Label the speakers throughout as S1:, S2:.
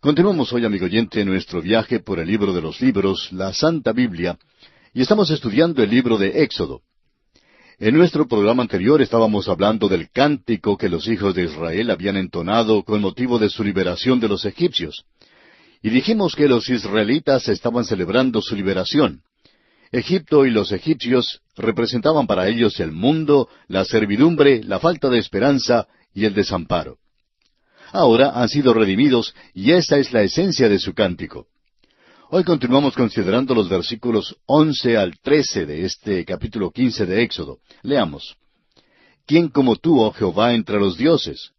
S1: Continuamos hoy, amigo oyente, nuestro viaje por el libro de los libros, la Santa Biblia, y estamos estudiando el libro de Éxodo. En nuestro programa anterior estábamos hablando del cántico que los hijos de Israel habían entonado con motivo de su liberación de los egipcios. Y dijimos que los israelitas estaban celebrando su liberación. Egipto y los egipcios representaban para ellos el mundo, la servidumbre, la falta de esperanza y el desamparo. Ahora han sido redimidos y esa es la esencia de su cántico. Hoy continuamos considerando los versículos 11 al 13 de este capítulo 15 de Éxodo. Leamos. ¿Quién como tú, oh Jehová, entre los dioses?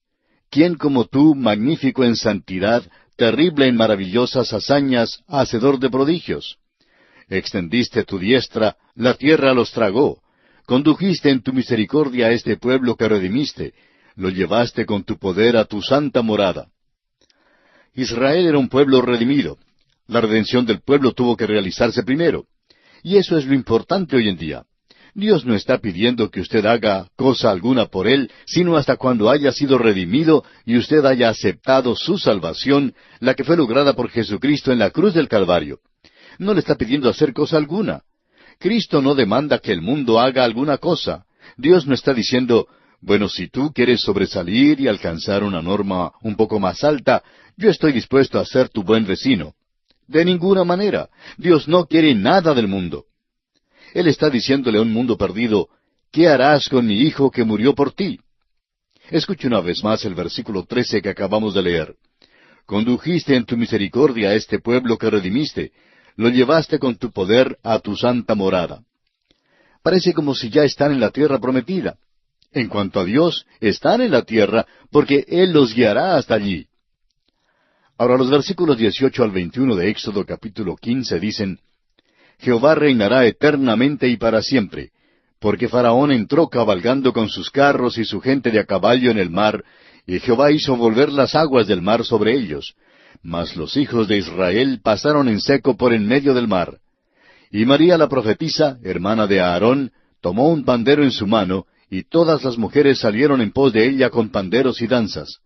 S1: ¿Quién como tú, magnífico en santidad, terrible en maravillosas hazañas, hacedor de prodigios? Extendiste tu diestra, la tierra los tragó. Condujiste en tu misericordia a este pueblo que redimiste. Lo llevaste con tu poder a tu santa morada. Israel era un pueblo redimido. La redención del pueblo tuvo que realizarse primero. Y eso es lo importante hoy en día. Dios no está pidiendo que usted haga cosa alguna por Él, sino hasta cuando haya sido redimido y usted haya aceptado su salvación, la que fue lograda por Jesucristo en la cruz del Calvario. No le está pidiendo hacer cosa alguna. Cristo no demanda que el mundo haga alguna cosa. Dios no está diciendo, bueno, si tú quieres sobresalir y alcanzar una norma un poco más alta, yo estoy dispuesto a ser tu buen vecino. De ninguna manera. Dios no quiere nada del mundo. Él está diciéndole a un mundo perdido, ¿qué harás con mi hijo que murió por ti? Escuche una vez más el versículo 13 que acabamos de leer. Condujiste en tu misericordia a este pueblo que redimiste, lo llevaste con tu poder a tu santa morada. Parece como si ya están en la tierra prometida. En cuanto a Dios, están en la tierra, porque Él los guiará hasta allí. Ahora los versículos 18 al 21 de Éxodo capítulo 15 dicen, Jehová reinará eternamente y para siempre, porque Faraón entró cabalgando con sus carros y su gente de a caballo en el mar, y Jehová hizo volver las aguas del mar sobre ellos. Mas los hijos de Israel pasaron en seco por en medio del mar. Y María la profetisa, hermana de Aarón, tomó un pandero en su mano, y todas las mujeres salieron en pos de ella con panderos y danzas.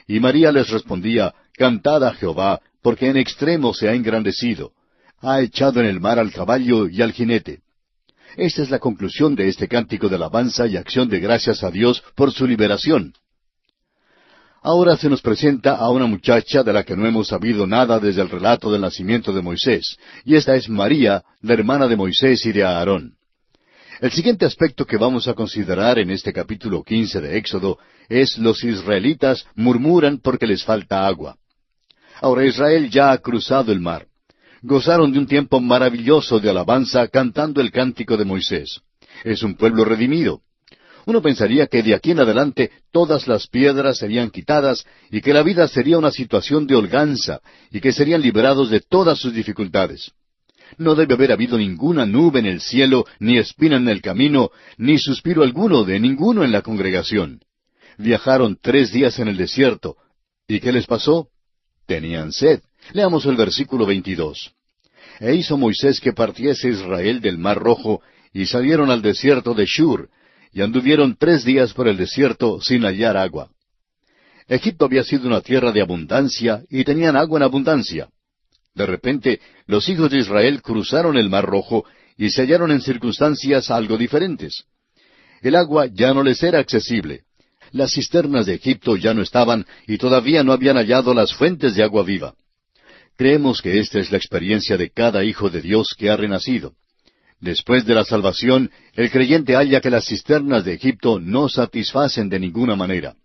S1: Y María les respondía, Cantad a Jehová, porque en extremo se ha engrandecido. Ha echado en el mar al caballo y al jinete. Esta es la conclusión de este cántico de alabanza y acción de gracias a Dios por su liberación. Ahora se nos presenta a una muchacha de la que no hemos sabido nada desde el relato del nacimiento de Moisés, y esta es María, la hermana de Moisés y de Aarón. El siguiente aspecto que vamos a considerar en este capítulo 15 de Éxodo es los israelitas murmuran porque les falta agua. Ahora Israel ya ha cruzado el mar. Gozaron de un tiempo maravilloso de alabanza cantando el cántico de Moisés. Es un pueblo redimido. Uno pensaría que de aquí en adelante todas las piedras serían quitadas y que la vida sería una situación de holganza y que serían liberados de todas sus dificultades. No debe haber habido ninguna nube en el cielo, ni espina en el camino, ni suspiro alguno de ninguno en la congregación. Viajaron 3 días en el desierto. ¿Y qué les pasó? Tenían sed. Leamos el versículo 22. E hizo Moisés que partiese Israel del mar Rojo, y salieron al desierto de Shur, y anduvieron 3 días por el desierto sin hallar agua. Egipto había sido una tierra de abundancia, y tenían agua en abundancia. De repente, los hijos de Israel cruzaron el mar Rojo, y se hallaron en circunstancias algo diferentes. El agua ya no les era accesible. Las cisternas de Egipto ya no estaban, y todavía no habían hallado las fuentes de agua viva. Creemos que esta es la experiencia de cada hijo de Dios que ha renacido. Después de la salvación, el creyente halla que las cisternas de Egipto no satisfacen de ninguna manera.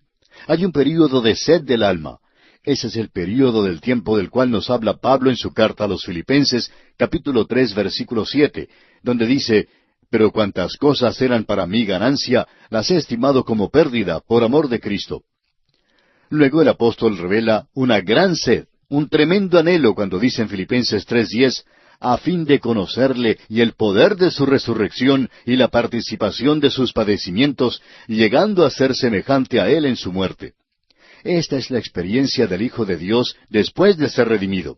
S1: Hay un período de sed del alma. Ese es el período del tiempo del cual nos habla Pablo en su carta a los Filipenses, capítulo 3, versículo 7, donde dice, Pero cuantas cosas eran para mí ganancia, las he estimado como pérdida por amor de Cristo. Luego el apóstol revela una gran sed, un tremendo anhelo cuando dice en Filipenses 3:10, a fin de conocerle y el poder de su resurrección y la participación de sus padecimientos, llegando a ser semejante a él en su muerte. Esta es la experiencia del Hijo de Dios después de ser redimido.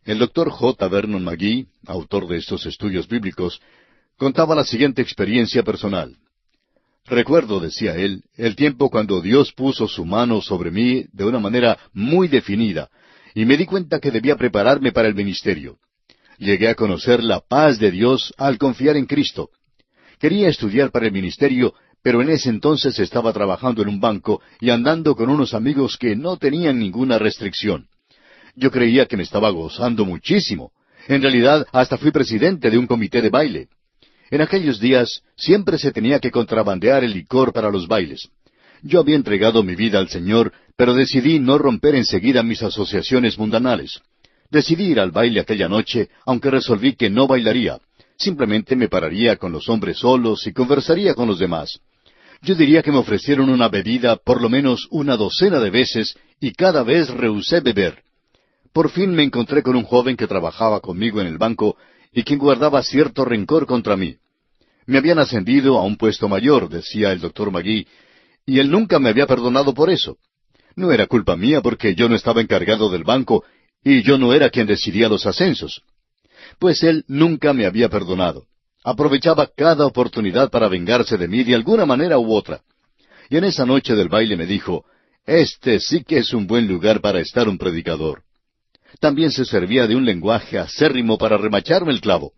S1: El doctor J. Vernon McGee, autor de estos estudios bíblicos, contaba la siguiente experiencia personal. Recuerdo, decía él, el tiempo cuando Dios puso su mano sobre mí de una manera muy definida, y me di cuenta que debía prepararme para el ministerio. Llegué a conocer la paz de Dios al confiar en Cristo. Quería estudiar para el ministerio, pero en ese entonces estaba trabajando en un banco y andando con unos amigos que no tenían ninguna restricción. Yo creía que me estaba gozando muchísimo. En realidad, hasta fui presidente de un comité de baile. En aquellos días siempre se tenía que contrabandear el licor para los bailes. Yo había entregado mi vida al Señor, pero decidí no romper enseguida mis asociaciones mundanales. Decidí ir al baile aquella noche, aunque resolví que no bailaría. Simplemente me pararía con los hombres solos y conversaría con los demás. Yo diría que me ofrecieron una bebida por lo menos una docena de veces y cada vez rehusé beber. Por fin me encontré con un joven que trabajaba conmigo en el banco y quien guardaba cierto rencor contra mí. Me habían ascendido a un puesto mayor, decía el doctor Magui, y él nunca me había perdonado por eso. No era culpa mía porque yo no estaba encargado del banco y yo no era quien decidía los ascensos. Pues él nunca me había perdonado. Aprovechaba cada oportunidad para vengarse de mí de alguna manera u otra. Y en esa noche del baile me dijo, «Este sí que es un buen lugar para estar un predicador». También se servía de un lenguaje acérrimo para remacharme el clavo.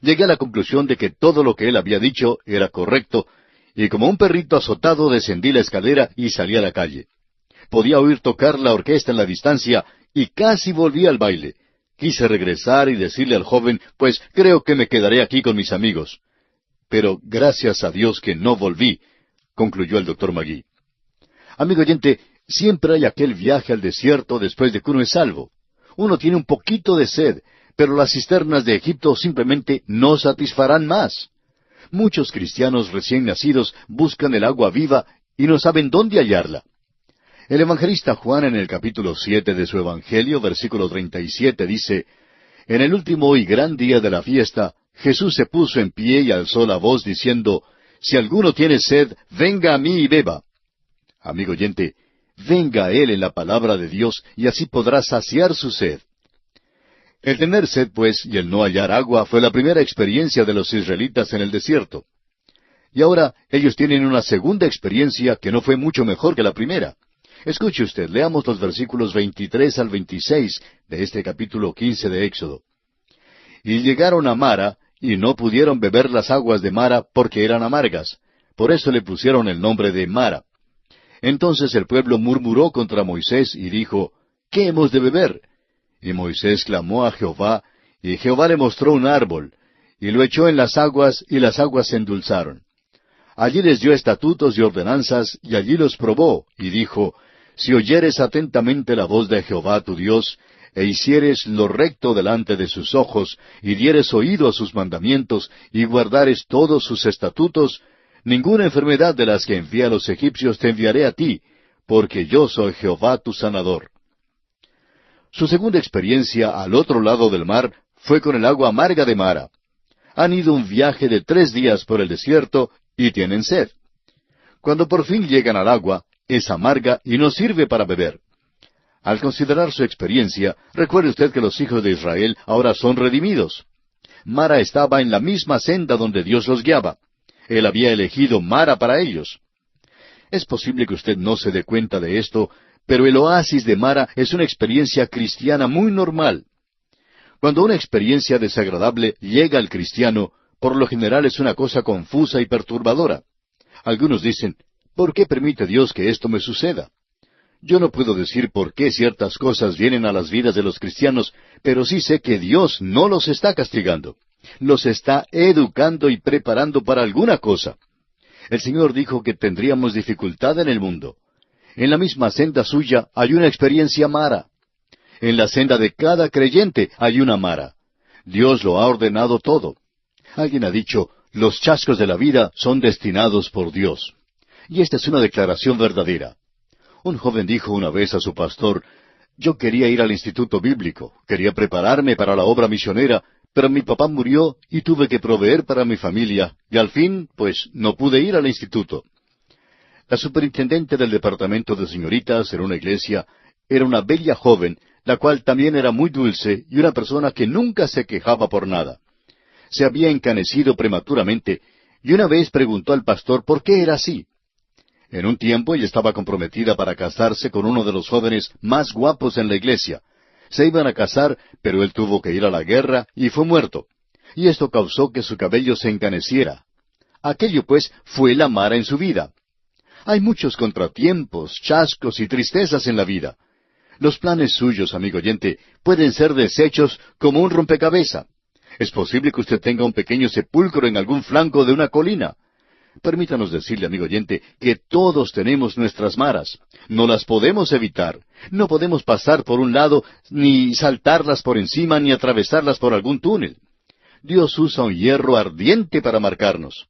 S1: Llegué a la conclusión de que todo lo que él había dicho era correcto, y como un perrito azotado descendí la escalera y salí a la calle. Podía oír tocar la orquesta en la distancia y casi volví al baile. Quise regresar y decirle al joven, pues creo que me quedaré aquí con mis amigos. Pero gracias a Dios que no volví, concluyó el doctor Magui. Amigo oyente, siempre hay aquel viaje al desierto después de que uno es salvo. Uno tiene un poquito de sed, pero las cisternas de Egipto simplemente no satisfarán más. Muchos cristianos recién nacidos buscan el agua viva y no saben dónde hallarla. El evangelista Juan en el capítulo 7 de su Evangelio, versículo 37, dice, «En el último y gran día de la fiesta, Jesús se puso en pie y alzó la voz diciendo, Si alguno tiene sed, venga a mí y beba». Amigo oyente, venga a Él en la palabra de Dios y así podrá saciar su sed. El tener sed, pues, y el no hallar agua fue la primera experiencia de los israelitas en el desierto. Y ahora ellos tienen una segunda experiencia que no fue mucho mejor que la primera. Escuche usted, leamos los versículos 23 al 26 de este capítulo 15 de Éxodo. Y llegaron a Mara, y no pudieron beber las aguas de Mara porque eran amargas. Por eso le pusieron el nombre de Mara. Entonces el pueblo murmuró contra Moisés y dijo, ¿qué hemos de beber? Y Moisés clamó a Jehová, y Jehová le mostró un árbol, y lo echó en las aguas, y las aguas se endulzaron. Allí les dio estatutos y ordenanzas, y allí los probó, y dijo, Si oyeres atentamente la voz de Jehová tu Dios, e hicieres lo recto delante de sus ojos, y dieres oído a sus mandamientos, y guardares todos sus estatutos, ninguna enfermedad de las que envié a los egipcios te enviaré a ti, porque yo soy Jehová tu sanador. Su segunda experiencia al otro lado del mar fue con el agua amarga de Mara. Han ido un viaje de 3 días por el desierto y tienen sed. Cuando por fin llegan al agua, es amarga y no sirve para beber. Al considerar su experiencia, recuerde usted que los hijos de Israel ahora son redimidos. Mara estaba en la misma senda donde Dios los guiaba. Él había elegido Mara para ellos. Es posible que usted no se dé cuenta de esto, pero el oasis de Mara es una experiencia cristiana muy normal. Cuando una experiencia desagradable llega al cristiano, por lo general es una cosa confusa y perturbadora. Algunos dicen, ¿por qué permite Dios que esto me suceda? Yo no puedo decir por qué ciertas cosas vienen a las vidas de los cristianos, pero sí sé que Dios no los está castigando. Los está educando y preparando para alguna cosa. El Señor dijo que tendríamos dificultad en el mundo. En la misma senda suya hay una experiencia Mara. En la senda de cada creyente hay una Mara. Dios lo ha ordenado todo. Alguien ha dicho, los chascos de la vida son destinados por Dios. Y esta es una declaración verdadera. Un joven dijo una vez a su pastor, yo quería ir al instituto bíblico, quería prepararme para la obra misionera, pero mi papá murió y tuve que proveer para mi familia, y al fin, pues, no pude ir al instituto. La superintendente del departamento de señoritas en una iglesia era una bella joven, la cual también era muy dulce y una persona que nunca se quejaba por nada. Se había encanecido prematuramente, y una vez preguntó al pastor por qué era así. En un tiempo ella estaba comprometida para casarse con uno de los jóvenes más guapos en la iglesia. Se iban a casar, pero él tuvo que ir a la guerra y fue muerto. Y esto causó que su cabello se encaneciera. Aquello, pues, fue la mara en su vida. Hay muchos contratiempos, chascos y tristezas en la vida. Los planes suyos, amigo oyente, pueden ser deshechos como un rompecabezas. Es posible que usted tenga un pequeño sepulcro en algún flanco de una colina. Permítanos decirle, amigo oyente, que todos tenemos nuestras maras. No las podemos evitar. No podemos pasar por un lado, ni saltarlas por encima, ni atravesarlas por algún túnel. Dios usa un hierro ardiente para marcarnos.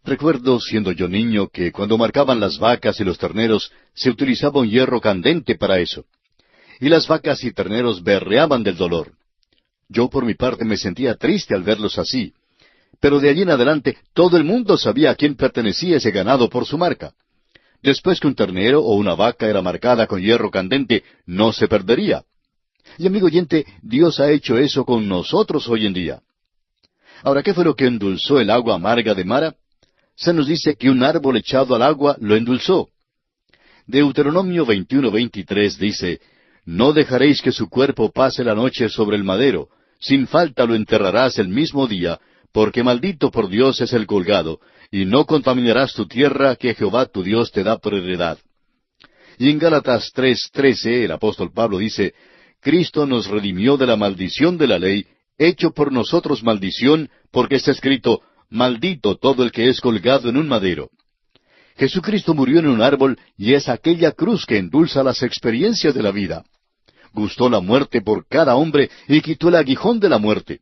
S1: Recuerdo, siendo yo niño, que cuando marcaban las vacas y los terneros, se utilizaba un hierro candente para eso. Y las vacas y terneros berreaban del dolor. Yo, por mi parte, me sentía triste al verlos así. Pero de allí en adelante todo el mundo sabía a quién pertenecía ese ganado por su marca. Después que un ternero o una vaca era marcada con hierro candente, no se perdería. Y amigo oyente, Dios ha hecho eso con nosotros hoy en día. Ahora, ¿qué fue lo que endulzó el agua amarga de Mara? Se nos dice que un árbol echado al agua lo endulzó. Deuteronomio 21:23 dice, «No dejaréis que su cuerpo pase la noche sobre el madero, sin falta lo enterrarás el mismo día, porque maldito por Dios es el colgado, y no contaminarás tu tierra que Jehová tu Dios te da por heredad». Y en Gálatas 3:13 el apóstol Pablo dice, «Cristo nos redimió de la maldición de la ley, hecho por nosotros maldición, porque está escrito, maldito todo el que es colgado en un madero». Jesucristo murió en un árbol y es aquella cruz que endulza las experiencias de la vida. Gustó la muerte por cada hombre y quitó el aguijón de la muerte.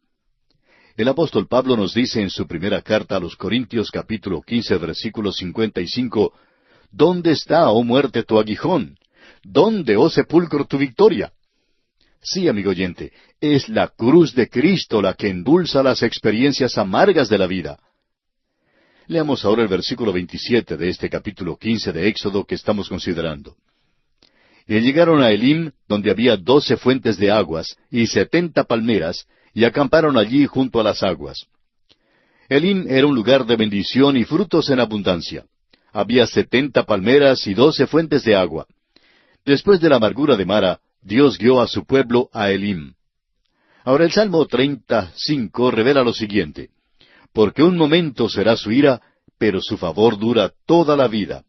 S1: El apóstol Pablo nos dice en su primera carta a los Corintios capítulo 15 versículo 55, «¿Dónde está, oh muerte, tu aguijón? ¿Dónde, oh sepulcro, tu victoria?» Sí, amigo oyente, es la cruz de Cristo la que endulza las experiencias amargas de la vida. Leamos ahora el versículo 27 de este capítulo 15 de Éxodo que estamos considerando. «Y llegaron a Elim, donde había 12 fuentes de aguas y 70 palmeras, y acamparon allí junto a las aguas». Elim era un lugar de bendición y frutos en abundancia. Había 70 palmeras y 12 fuentes de agua. Después de la amargura de Mara, Dios guió a su pueblo a Elim. Ahora el Salmo 35 revela lo siguiente, «Porque un momento será su ira, pero su favor dura toda la vida.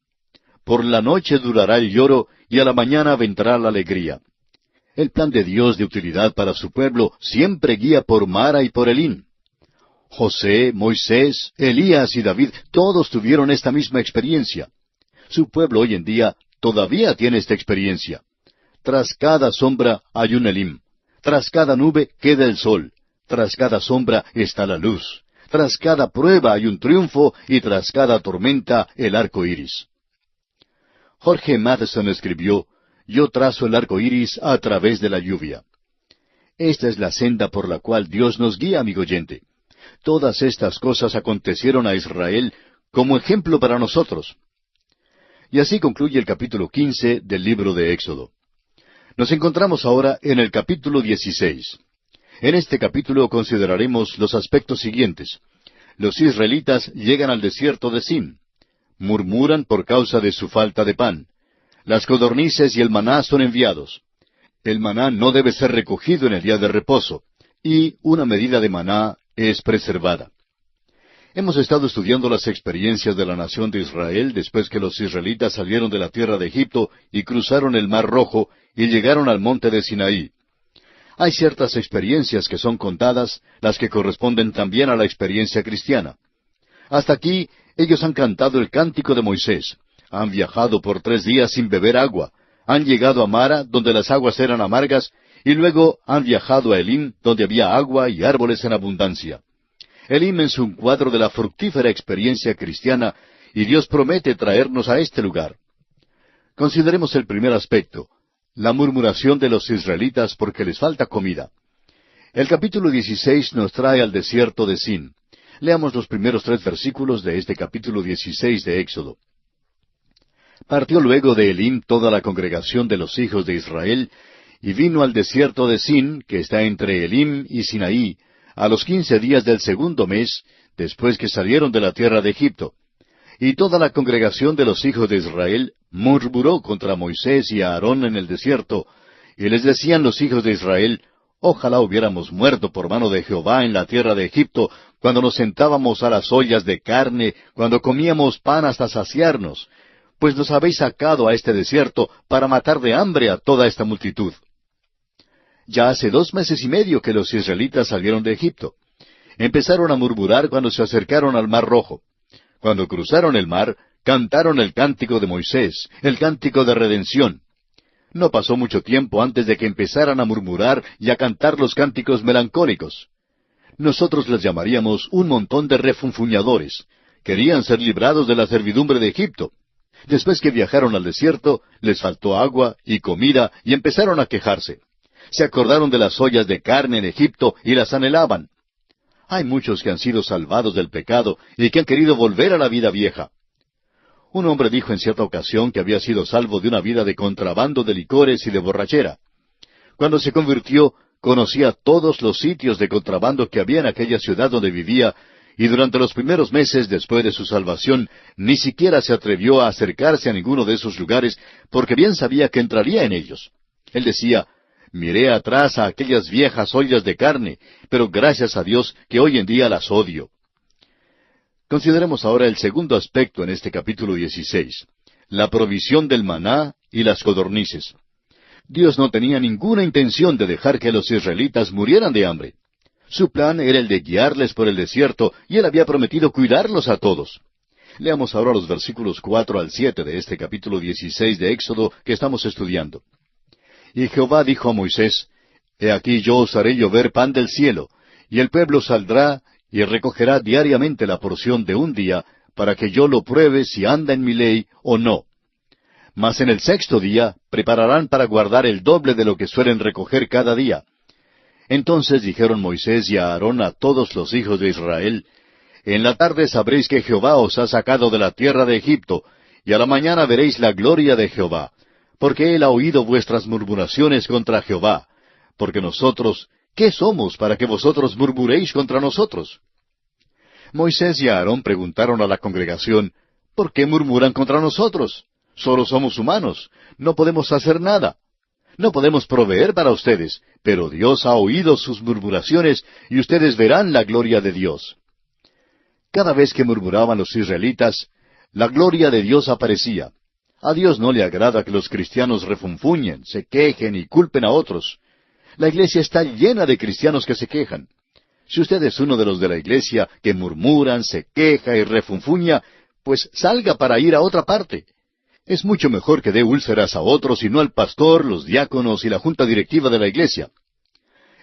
S1: Por la noche durará el lloro, y a la mañana vendrá la alegría». El plan de Dios de utilidad para su pueblo siempre guía por Mara y por Elim. José, Moisés, Elías y David, todos tuvieron esta misma experiencia. Su pueblo hoy en día todavía tiene esta experiencia. Tras cada sombra hay un Elim. Tras cada nube queda el sol. Tras cada sombra está la luz. Tras cada prueba hay un triunfo y tras cada tormenta el arco iris. Jorge Matheson escribió, «Yo trazo el arco iris a través de la lluvia». Esta es la senda por la cual Dios nos guía, amigo oyente. Todas estas cosas acontecieron a Israel como ejemplo para nosotros. Y así concluye el capítulo 15 del libro de Éxodo. Nos encontramos ahora en el capítulo 16. En este capítulo consideraremos los aspectos siguientes. Los israelitas llegan al desierto de Sin. Murmuran por causa de su falta de pan. Las codornices y el maná son enviados. El maná no debe ser recogido en el día de reposo. Y una medida de maná es preservada. Hemos estado estudiando las experiencias de la nación de Israel después que los israelitas salieron de la tierra de Egipto y cruzaron el Mar Rojo y llegaron al monte de Sinaí. Hay ciertas experiencias que son contadas, las que corresponden también a la experiencia cristiana. Hasta aquí, ellos han cantado el cántico de Moisés, han viajado por 3 días sin beber agua, han llegado a Mara, donde las aguas eran amargas, y luego han viajado a Elim, donde había agua y árboles en abundancia. Elim es un cuadro de la fructífera experiencia cristiana, y Dios promete traernos a este lugar. Consideremos el primer aspecto, la murmuración de los israelitas porque les falta comida. El capítulo 16 nos trae al desierto de Sin. Leamos los primeros 3 versículos de este capítulo 16 de Éxodo. Partió luego de Elim toda la congregación de los hijos de Israel, y vino al desierto de Sin, que está entre Elim y Sinaí, a los 15 días del segundo mes, después que salieron de la tierra de Egipto. Y toda la congregación de los hijos de Israel murmuró contra Moisés y a Aarón en el desierto, y les decían los hijos de Israel: Ojalá hubiéramos muerto por mano de Jehová en la tierra de Egipto, cuando nos sentábamos a las ollas de carne, cuando comíamos pan hasta saciarnos, pues nos habéis sacado a este desierto para matar de hambre a toda esta multitud. Ya hace 2 meses y medio que los israelitas salieron de Egipto. Empezaron a murmurar cuando se acercaron al Mar Rojo. Cuando cruzaron el mar, cantaron el cántico de Moisés, el cántico de redención. No pasó mucho tiempo antes de que empezaran a murmurar y a cantar los cánticos melancólicos. Nosotros les llamaríamos un montón de refunfuñadores. Querían ser librados de la servidumbre de Egipto. Después que viajaron al desierto, les faltó agua y comida y empezaron a quejarse. Se acordaron de las ollas de carne en Egipto y las anhelaban. Hay muchos que han sido salvados del pecado y que han querido volver a la vida vieja. Un hombre dijo en cierta ocasión que había sido salvo de una vida de contrabando de licores y de borrachera. Cuando se convirtió, conocía todos los sitios de contrabando que había en aquella ciudad donde vivía, y durante los primeros meses después de su salvación ni siquiera se atrevió a acercarse a ninguno de esos lugares, porque bien sabía que entraría en ellos. Él decía: Miré atrás a aquellas viejas ollas de carne, pero gracias a Dios que hoy en día las odio. Consideremos ahora el segundo aspecto en este capítulo 16, la provisión del maná y las codornices. Dios no tenía ninguna intención de dejar que los israelitas murieran de hambre. Su plan era el de guiarles por el desierto, y Él había prometido cuidarlos a todos. Leamos ahora los versículos 4 al 7 de este capítulo 16 de Éxodo que estamos estudiando. Y Jehová dijo a Moisés: He aquí yo os haré llover pan del cielo, y el pueblo saldrá y recogerá diariamente la porción de un día, para que yo lo pruebe si anda en mi ley o no. Mas en el 6º día prepararán para guardar el doble de lo que suelen recoger cada día. Entonces dijeron Moisés y Aarón a todos los hijos de Israel: En la tarde sabréis que Jehová os ha sacado de la tierra de Egipto, y a la mañana veréis la gloria de Jehová, porque Él ha oído vuestras murmuraciones contra Jehová. Porque nosotros, ¿qué somos para que vosotros murmuréis contra nosotros? Moisés y Aarón preguntaron a la congregación: ¿Por qué murmuran contra nosotros? Solo somos humanos, no podemos hacer nada. No podemos proveer para ustedes, pero Dios ha oído sus murmuraciones y ustedes verán la gloria de Dios. Cada vez que murmuraban los israelitas, la gloria de Dios aparecía. A Dios no le agrada que los cristianos refunfuñen, se quejen y culpen a otros. La iglesia está llena de cristianos que se quejan. Si usted es uno de los de la iglesia que murmuran, se queja y refunfuña, pues salga para ir a otra parte. Es mucho mejor que dé úlceras a otros y no al pastor, los diáconos y la junta directiva de la iglesia.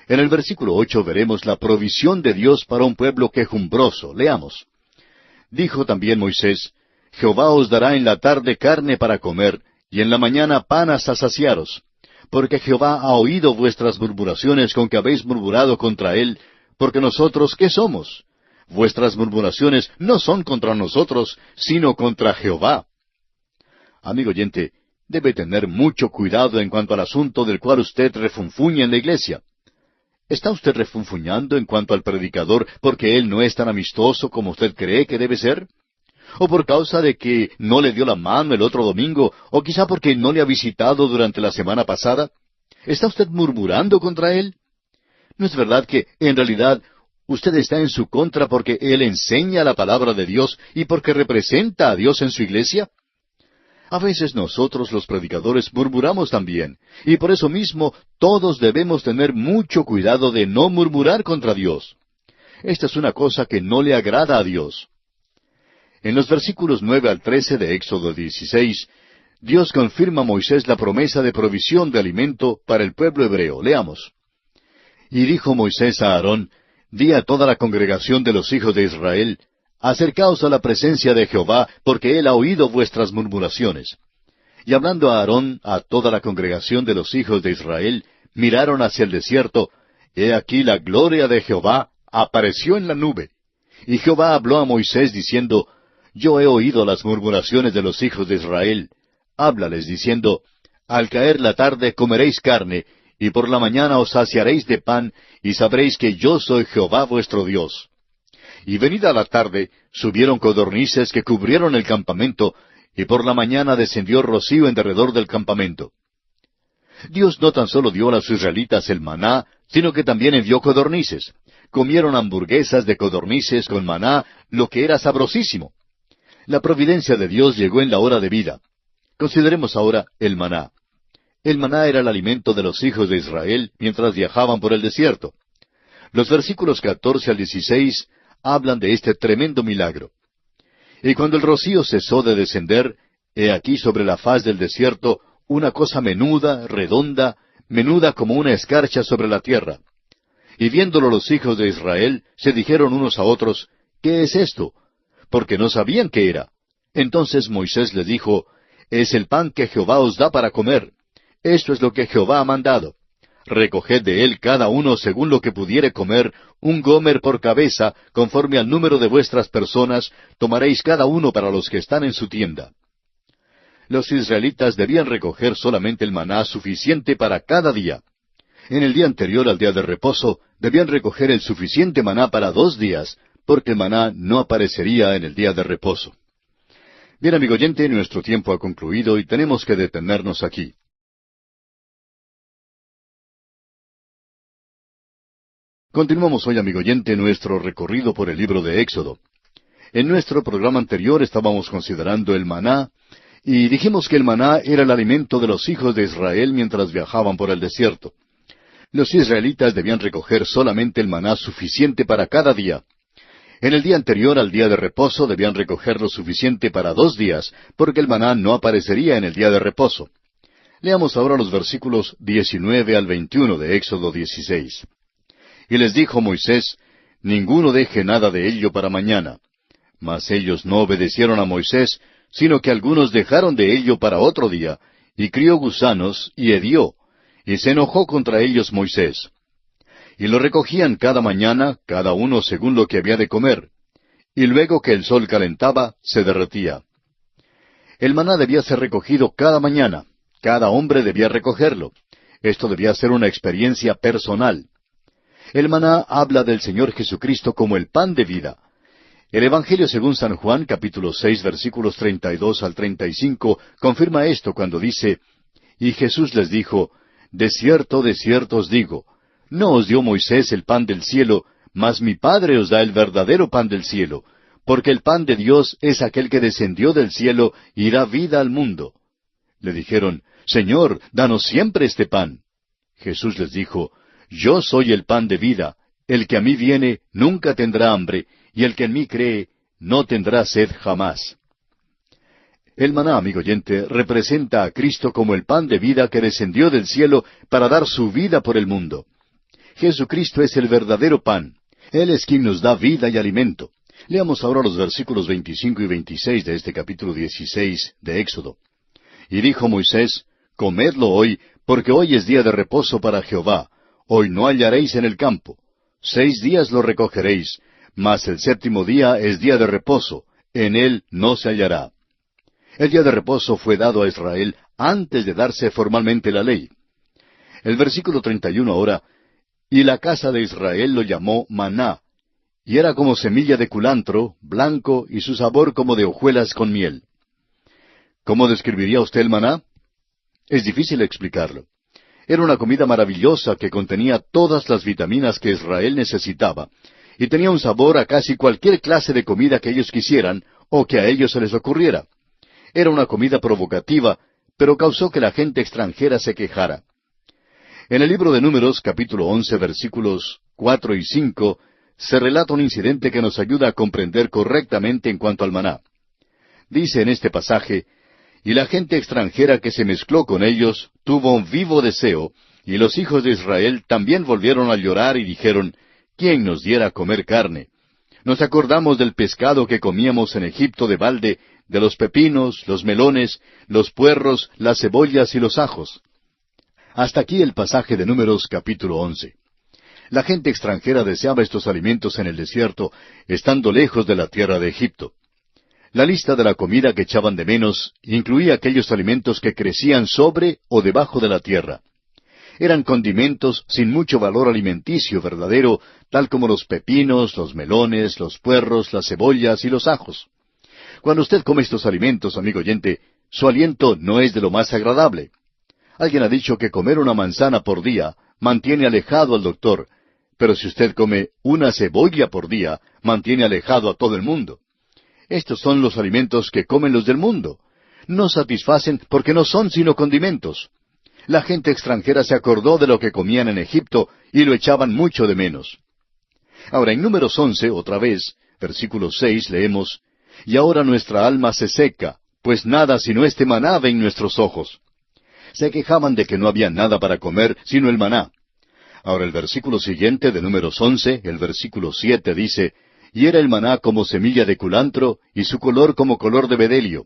S1: En el versículo 8 veremos la provisión de Dios para un pueblo quejumbroso. Leamos. Dijo también Moisés: Jehová os dará en la tarde carne para comer, y en la mañana pan hasta saciaros. Porque Jehová ha oído vuestras murmuraciones con que habéis murmurado contra Él, porque nosotros, ¿qué somos? Vuestras murmuraciones no son contra nosotros, sino contra Jehová. Amigo oyente, debe tener mucho cuidado en cuanto al asunto del cual usted refunfuña en la iglesia. ¿Está usted refunfuñando en cuanto al predicador porque él no es tan amistoso como usted cree que debe ser? ¿O por causa de que no le dio la mano el otro domingo, o quizá porque no le ha visitado durante la semana pasada? ¿Está usted murmurando contra él? ¿No es verdad que, en realidad, usted está en su contra porque él enseña la palabra de Dios y porque representa a Dios en su iglesia? A veces nosotros los predicadores murmuramos también, y por eso mismo todos debemos tener mucho cuidado de no murmurar contra Dios. Esta es una cosa que no le agrada a Dios. En los versículos 9 al 13 de Éxodo 16, Dios confirma a Moisés la promesa de provisión de alimento para el pueblo hebreo. Leamos. Y dijo Moisés a Aarón: Di a toda la congregación de los hijos de Israel: Acercaos a la presencia de Jehová, porque Él ha oído vuestras murmuraciones. Y hablando a Aarón a toda la congregación de los hijos de Israel, miraron hacia el desierto. He aquí la gloria de Jehová apareció en la nube. Y Jehová habló a Moisés diciendo: Yo he oído las murmuraciones de los hijos de Israel. Háblales diciendo: Al caer la tarde comeréis carne, y por la mañana os saciaréis de pan, y sabréis que yo soy Jehová vuestro Dios. Y venida la tarde, subieron codornices que cubrieron el campamento, y por la mañana descendió rocío en derredor del campamento. Dios no tan solo dio a los israelitas el maná, sino que también envió codornices. Comieron hamburguesas de codornices con maná, lo que era sabrosísimo. La providencia de Dios llegó en la hora de vida. Consideremos ahora el maná. El maná era el alimento de los hijos de Israel mientras viajaban por el desierto. Los versículos 14 al 16 hablan de este tremendo milagro. Y cuando el rocío cesó de descender, he aquí sobre la faz del desierto una cosa menuda, redonda, menuda como una escarcha sobre la tierra. Y viéndolo los hijos de Israel, se dijeron unos a otros, ¿qué es esto? Porque no sabían qué era. Entonces Moisés les dijo, es el pan que Jehová os da para comer. Esto es lo que Jehová ha mandado. Recoged de él cada uno según lo que pudiere comer, un gomer por cabeza, conforme al número de vuestras personas, tomaréis cada uno para los que están en su tienda. Los israelitas debían recoger solamente el maná suficiente para cada día. En el día anterior al día de reposo, debían recoger el suficiente maná para 2 días, porque el maná no aparecería en el día de reposo. Bien, amigo oyente, nuestro tiempo ha concluido y tenemos que detenernos aquí. Continuamos hoy, amigo oyente, nuestro recorrido por el libro de Éxodo. En nuestro programa anterior estábamos considerando el maná, y dijimos que el maná era el alimento de los hijos de Israel mientras viajaban por el desierto. Los israelitas debían recoger solamente el maná suficiente para cada día. En el día anterior al día de reposo debían recoger lo suficiente para 2 días, porque el maná no aparecería en el día de reposo. Leamos ahora los versículos 19 al 21 de Éxodo 16. Y les dijo Moisés, ninguno deje nada de ello para mañana. Mas ellos no obedecieron a Moisés, sino que algunos dejaron de ello para otro día, y crió gusanos, y hedió, y se enojó contra ellos Moisés. Y lo recogían cada mañana, cada uno según lo que había de comer, y luego que el sol calentaba, se derretía. El maná debía ser recogido cada mañana, cada hombre debía recogerlo. Esto debía ser una experiencia personal. El maná habla del Señor Jesucristo como el pan de vida. El Evangelio según San Juan, capítulo 6, versículos 32 al 35, confirma esto cuando dice, y Jesús les dijo, de cierto os digo, no os dio Moisés el pan del cielo, mas mi Padre os da el verdadero pan del cielo, porque el pan de Dios es aquel que descendió del cielo y da vida al mundo. Le dijeron, Señor, danos siempre este pan. Jesús les dijo, yo soy el pan de vida, el que a mí viene nunca tendrá hambre, y el que en mí cree no tendrá sed jamás. El maná, amigo oyente, representa a Cristo como el pan de vida que descendió del cielo para dar su vida por el mundo. Jesucristo es el verdadero pan. Él es quien nos da vida y alimento. Leamos ahora los versículos 25 y 26 de este capítulo 16 de Éxodo. Y dijo Moisés, comedlo hoy, porque hoy es día de reposo para Jehová. Hoy no hallaréis en el campo. 6 días lo recogeréis, mas el 7º día es día de reposo, en él no se hallará. El día de reposo fue dado a Israel antes de darse formalmente la ley. El versículo 31 ahora, y la casa de Israel lo llamó maná, y era como semilla de culantro, blanco, y su sabor como de hojuelas con miel. ¿Cómo describiría usted el maná? Es difícil explicarlo. Era una comida maravillosa que contenía todas las vitaminas que Israel necesitaba, y tenía un sabor a casi cualquier clase de comida que ellos quisieran, o que a ellos se les ocurriera. Era una comida provocativa, pero causó que la gente extranjera se quejara. En el libro de Números, capítulo 11, versículos 4 y 5, se relata un incidente que nos ayuda a comprender correctamente en cuanto al maná. Dice en este pasaje, y la gente extranjera que se mezcló con ellos tuvo un vivo deseo, y los hijos de Israel también volvieron a llorar y dijeron, ¿quién nos diera a comer carne? Nos acordamos del pescado que comíamos en Egipto de balde, de los pepinos, los melones, los puerros, las cebollas y los ajos. Hasta aquí el pasaje de Números capítulo 11. La gente extranjera deseaba estos alimentos en el desierto, estando lejos de la tierra de Egipto. La lista de la comida que echaban de menos incluía aquellos alimentos que crecían sobre o debajo de la tierra. Eran condimentos sin mucho valor alimenticio verdadero, tal como los pepinos, los melones, los puerros, las cebollas y los ajos. Cuando usted come estos alimentos, amigo oyente, su aliento no es de lo más agradable. Alguien ha dicho que comer una manzana por día mantiene alejado al doctor, pero si usted come una cebolla por día, mantiene alejado a todo el mundo. Estos son los alimentos que comen los del mundo. No satisfacen porque no son sino condimentos. La gente extranjera se acordó de lo que comían en Egipto y lo echaban mucho de menos. Ahora, en Números 11, otra vez, versículo 6, leemos, «Y ahora nuestra alma se seca, pues nada sino este maná ven nuestros ojos». Se quejaban de que no había nada para comer sino el maná. Ahora el versículo siguiente de Números 11, el versículo 7 dice, «Y era el maná como semilla de culantro, y su color como color de bedelio».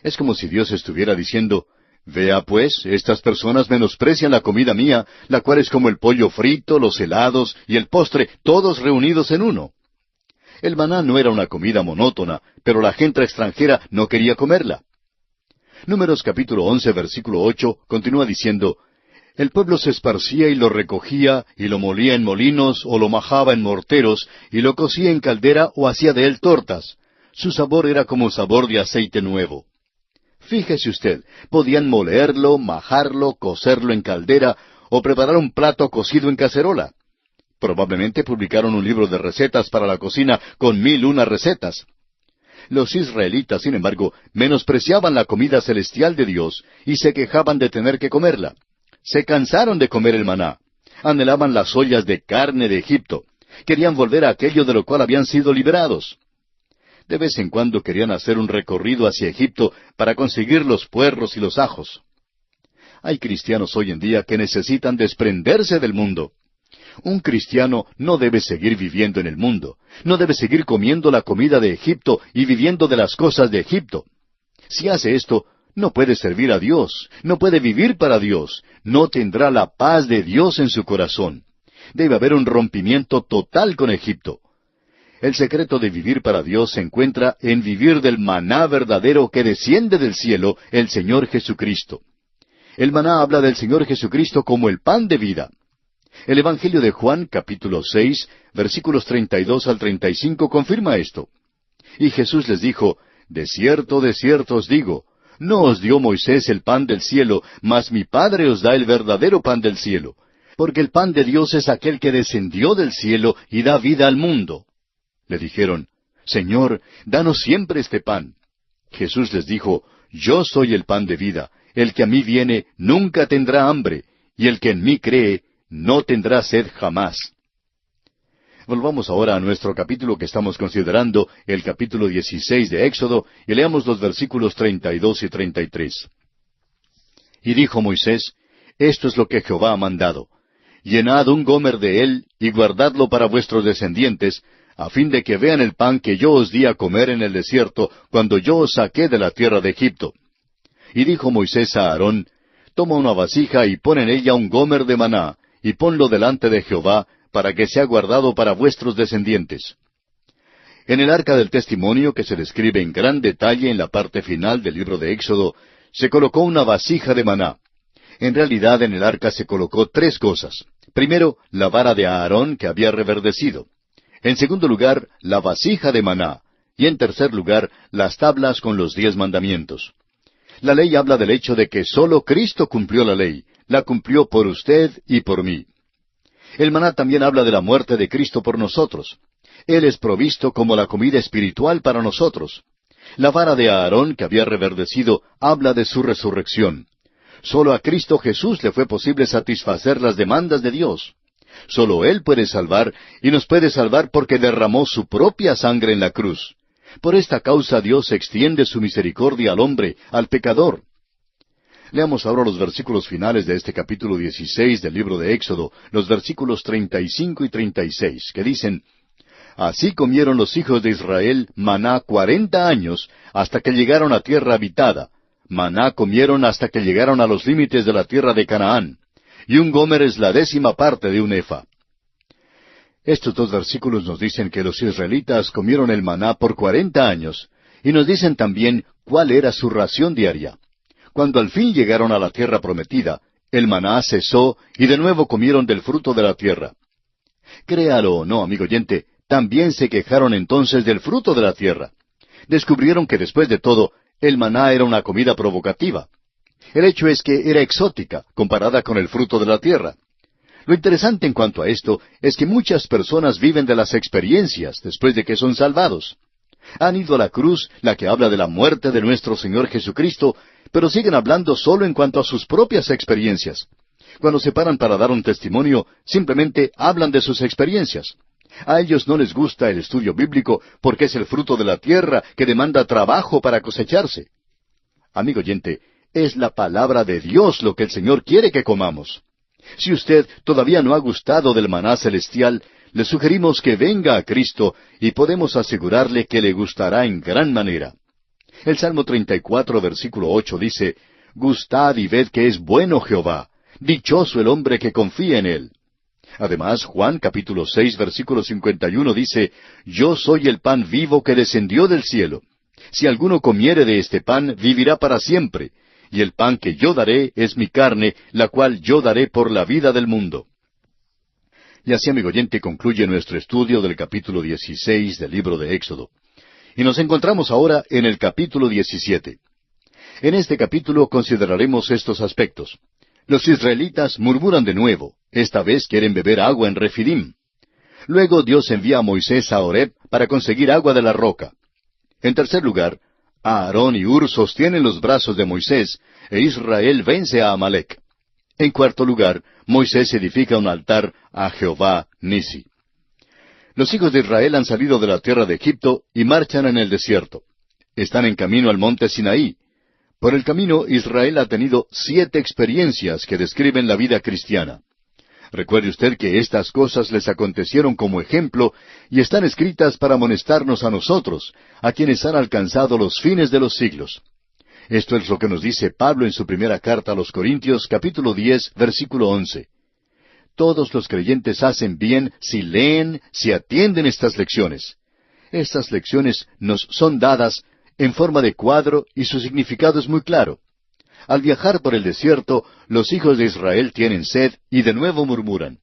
S1: Es como si Dios estuviera diciendo, «Vea pues, estas personas menosprecian la comida mía, la cual es como el pollo frito, los helados y el postre, todos reunidos en uno». El maná no era una comida monótona, pero la gente extranjera no quería comerla. Números capítulo 11, versículo 8, continúa diciendo, «El pueblo se esparcía y lo recogía, y lo molía en molinos, o lo majaba en morteros, y lo cocía en caldera, o hacía de él tortas. Su sabor era como sabor de aceite nuevo». Fíjese usted, podían molerlo, majarlo, cocerlo en caldera, o preparar un plato cocido en cacerola. Probablemente publicaron un libro de recetas para la cocina con 1001 recetas. Los israelitas, sin embargo, menospreciaban la comida celestial de Dios y se quejaban de tener que comerla. Se cansaron de comer el maná. Anhelaban las ollas de carne de Egipto. Querían volver a aquello de lo cual habían sido liberados. De vez en cuando querían hacer un recorrido hacia Egipto para conseguir los puerros y los ajos. Hay cristianos hoy en día que necesitan desprenderse del mundo. Un cristiano no debe seguir viviendo en el mundo. No debe seguir comiendo la comida de Egipto y viviendo de las cosas de Egipto. Si hace esto, no puede servir a Dios, no puede vivir para Dios, no tendrá la paz de Dios en su corazón. Debe haber un rompimiento total con Egipto. El secreto de vivir para Dios se encuentra en vivir del maná verdadero que desciende del cielo, el Señor Jesucristo. El maná habla del Señor Jesucristo como el pan de vida. El Evangelio de Juan, capítulo 6, versículos 32 al 35, confirma esto. Y Jesús les dijo, de cierto os digo, no os dio Moisés el pan del cielo, mas mi Padre os da el verdadero pan del cielo. Porque el pan de Dios es aquel que descendió del cielo y da vida al mundo. Le dijeron, Señor, danos siempre este pan. Jesús les dijo, yo soy el pan de vida. El que a mí viene nunca tendrá hambre, y el que en mí cree no tendrá sed jamás. Volvamos ahora a nuestro capítulo que estamos considerando, el capítulo 16 de Éxodo, y leamos los versículos 32 y 33. Y dijo Moisés, esto es lo que Jehová ha mandado. Llenad un gomer de él, y guardadlo para vuestros descendientes, a fin de que vean el pan que yo os di a comer en el desierto, cuando yo os saqué de la tierra de Egipto. Y dijo Moisés a Aarón, toma una vasija y pon en ella un gomer de maná, y ponlo delante de Jehová, para que sea guardado para vuestros descendientes. En el arca del testimonio, que se describe en gran detalle en la parte final del libro de Éxodo, se colocó una vasija de maná. En realidad en el arca se colocó tres cosas. Primero, la vara de Aarón que había reverdecido. En segundo lugar, la vasija de maná. Y en tercer lugar, las tablas con los 10 mandamientos. La ley habla del hecho de que sólo Cristo cumplió la ley. La cumplió por usted y por mí. El maná también habla de la muerte de Cristo por nosotros. Él es provisto como la comida espiritual para nosotros. La vara de Aarón que había reverdecido habla de su resurrección. Solo a Cristo Jesús le fue posible satisfacer las demandas de Dios. Solo Él puede salvar, y nos puede salvar porque derramó su propia sangre en la cruz. Por esta causa Dios extiende su misericordia al hombre, al pecador. Leamos ahora los versículos finales de este capítulo 16 del libro de Éxodo, los versículos 35 y 36, que dicen, Así comieron los hijos de Israel maná 40 años, hasta que llegaron a tierra habitada. Maná comieron hasta que llegaron a los límites de la tierra de Canaán. Y un gomer es la 10ª parte de un efa. Estos dos versículos nos dicen que los israelitas comieron el maná por 40 años, y nos dicen también cuál era su ración diaria. Cuando al fin llegaron a la tierra prometida, el maná cesó y de nuevo comieron del fruto de la tierra. Créalo o no, amigo oyente, también se quejaron entonces del fruto de la tierra. Descubrieron que después de todo, el maná era una comida provocativa. El hecho es que era exótica, comparada con el fruto de la tierra. Lo interesante en cuanto a esto es que muchas personas viven de las experiencias después de que son salvados. Han ido a la cruz, la que habla de la muerte de nuestro Señor Jesucristo, pero siguen hablando solo en cuanto a sus propias experiencias. Cuando se paran para dar un testimonio, simplemente hablan de sus experiencias. A ellos no les gusta el estudio bíblico porque es el fruto de la tierra que demanda trabajo para cosecharse. Amigo oyente, es la palabra de Dios lo que el Señor quiere que comamos. Si usted todavía no ha gustado del maná celestial, le sugerimos que venga a Cristo y podemos asegurarle que le gustará en gran manera. El Salmo 34, versículo 8 dice, «Gustad y ved que es bueno Jehová, dichoso el hombre que confía en él». Además, Juan capítulo 6, versículo 51 dice, «Yo soy el pan vivo que descendió del cielo. Si alguno comiere de este pan, vivirá para siempre. Y el pan que yo daré es mi carne, la cual yo daré por la vida del mundo». Y así, amigo oyente, concluye nuestro estudio del capítulo 16 del libro de Éxodo. Y nos encontramos ahora en el capítulo 17. En este capítulo consideraremos estos aspectos. Los israelitas murmuran de nuevo. Esta vez quieren beber agua en Refidim. Luego Dios envía a Moisés a Horeb para conseguir agua de la roca. En tercer lugar, Aarón y Hur sostienen los brazos de Moisés, e Israel vence a Amalec. En cuarto lugar, Moisés edifica un altar a Jehová Nisi. Los hijos de Israel han salido de la tierra de Egipto y marchan en el desierto. Están en camino al monte Sinaí. Por el camino, Israel ha tenido 7 experiencias que describen la vida cristiana. Recuerde usted que estas cosas les acontecieron como ejemplo y están escritas para amonestarnos a nosotros, a quienes han alcanzado los fines de los siglos. Esto es lo que nos dice Pablo en su primera carta a los Corintios, capítulo 10, versículo 11. Todos los creyentes hacen bien si leen, si atienden estas lecciones. Estas lecciones nos son dadas en forma de cuadro y su significado es muy claro. Al viajar por el desierto, los hijos de Israel tienen sed y de nuevo murmuran.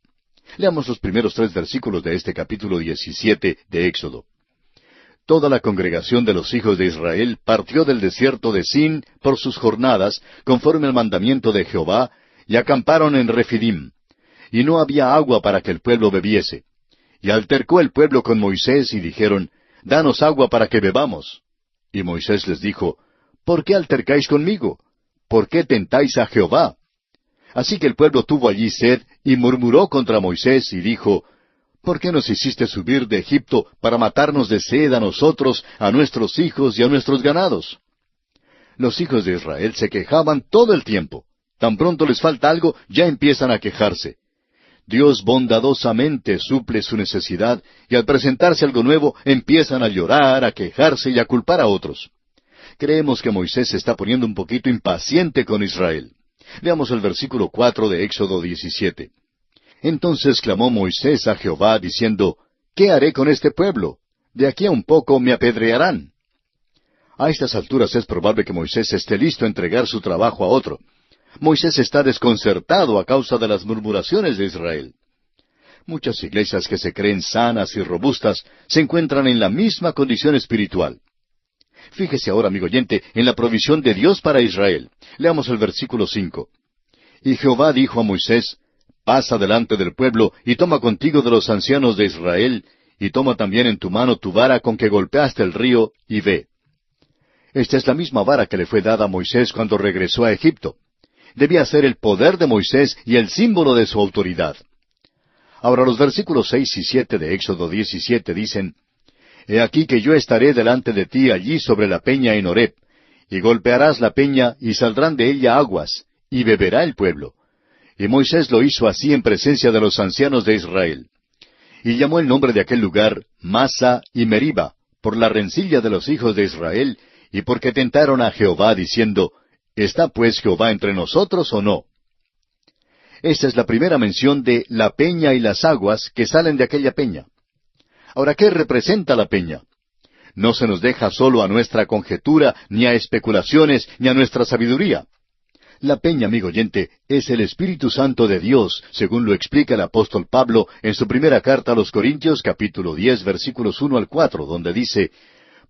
S1: Leamos los primeros 3 versículos de este capítulo 17 de Éxodo. Toda la congregación de los hijos de Israel partió del desierto de Sin por sus jornadas, conforme al mandamiento de Jehová, y acamparon en Refidim. Y no había agua para que el pueblo bebiese. Y altercó el pueblo con Moisés y dijeron, «Danos agua para que bebamos». Y Moisés les dijo, «¿Por qué altercáis conmigo? ¿Por qué tentáis a Jehová?» Así que el pueblo tuvo allí sed y murmuró contra Moisés y dijo, «¿Por qué nos hiciste subir de Egipto para matarnos de sed a nosotros, a nuestros hijos y a nuestros ganados?» Los hijos de Israel se quejaban todo el tiempo. Tan pronto les falta algo, ya empiezan a quejarse. Dios bondadosamente suple su necesidad y al presentarse algo nuevo empiezan a llorar, a quejarse y a culpar a otros. Creemos que Moisés se está poniendo un poquito impaciente con Israel. Veamos el versículo 4 de Éxodo 17. Entonces clamó Moisés a Jehová diciendo, «¿Qué haré con este pueblo? De aquí a un poco me apedrearán». A estas alturas es probable que Moisés esté listo a entregar su trabajo a otro. Moisés está desconcertado a causa de las murmuraciones de Israel. Muchas iglesias que se creen sanas y robustas se encuentran en la misma condición espiritual. Fíjese ahora, amigo oyente, en la provisión de Dios para Israel. Leamos el versículo 5. Y Jehová dijo a Moisés, «Pasa delante del pueblo, y toma contigo de los ancianos de Israel, y toma también en tu mano tu vara con que golpeaste el río, y ve». Esta es la misma vara que le fue dada a Moisés cuando regresó a Egipto. Debía ser el poder de Moisés y el símbolo de su autoridad. Ahora los versículos 6 y 7 de Éxodo 17 dicen, «He aquí que yo estaré delante de ti allí sobre la peña en Horeb, y golpearás la peña, y saldrán de ella aguas, y beberá el pueblo». Y Moisés lo hizo así en presencia de los ancianos de Israel. Y llamó el nombre de aquel lugar Masa y Meriba, por la rencilla de los hijos de Israel, y porque tentaron a Jehová diciendo, ¿está pues Jehová entre nosotros o no? Esta es la primera mención de la peña y las aguas que salen de aquella peña. Ahora, ¿qué representa la peña? No se nos deja solo a nuestra conjetura, ni a especulaciones, ni a nuestra sabiduría. La peña, amigo oyente, es el Espíritu Santo de Dios, según lo explica el apóstol Pablo en su primera carta a los Corintios, capítulo 10, versículos 1 al 4, donde dice: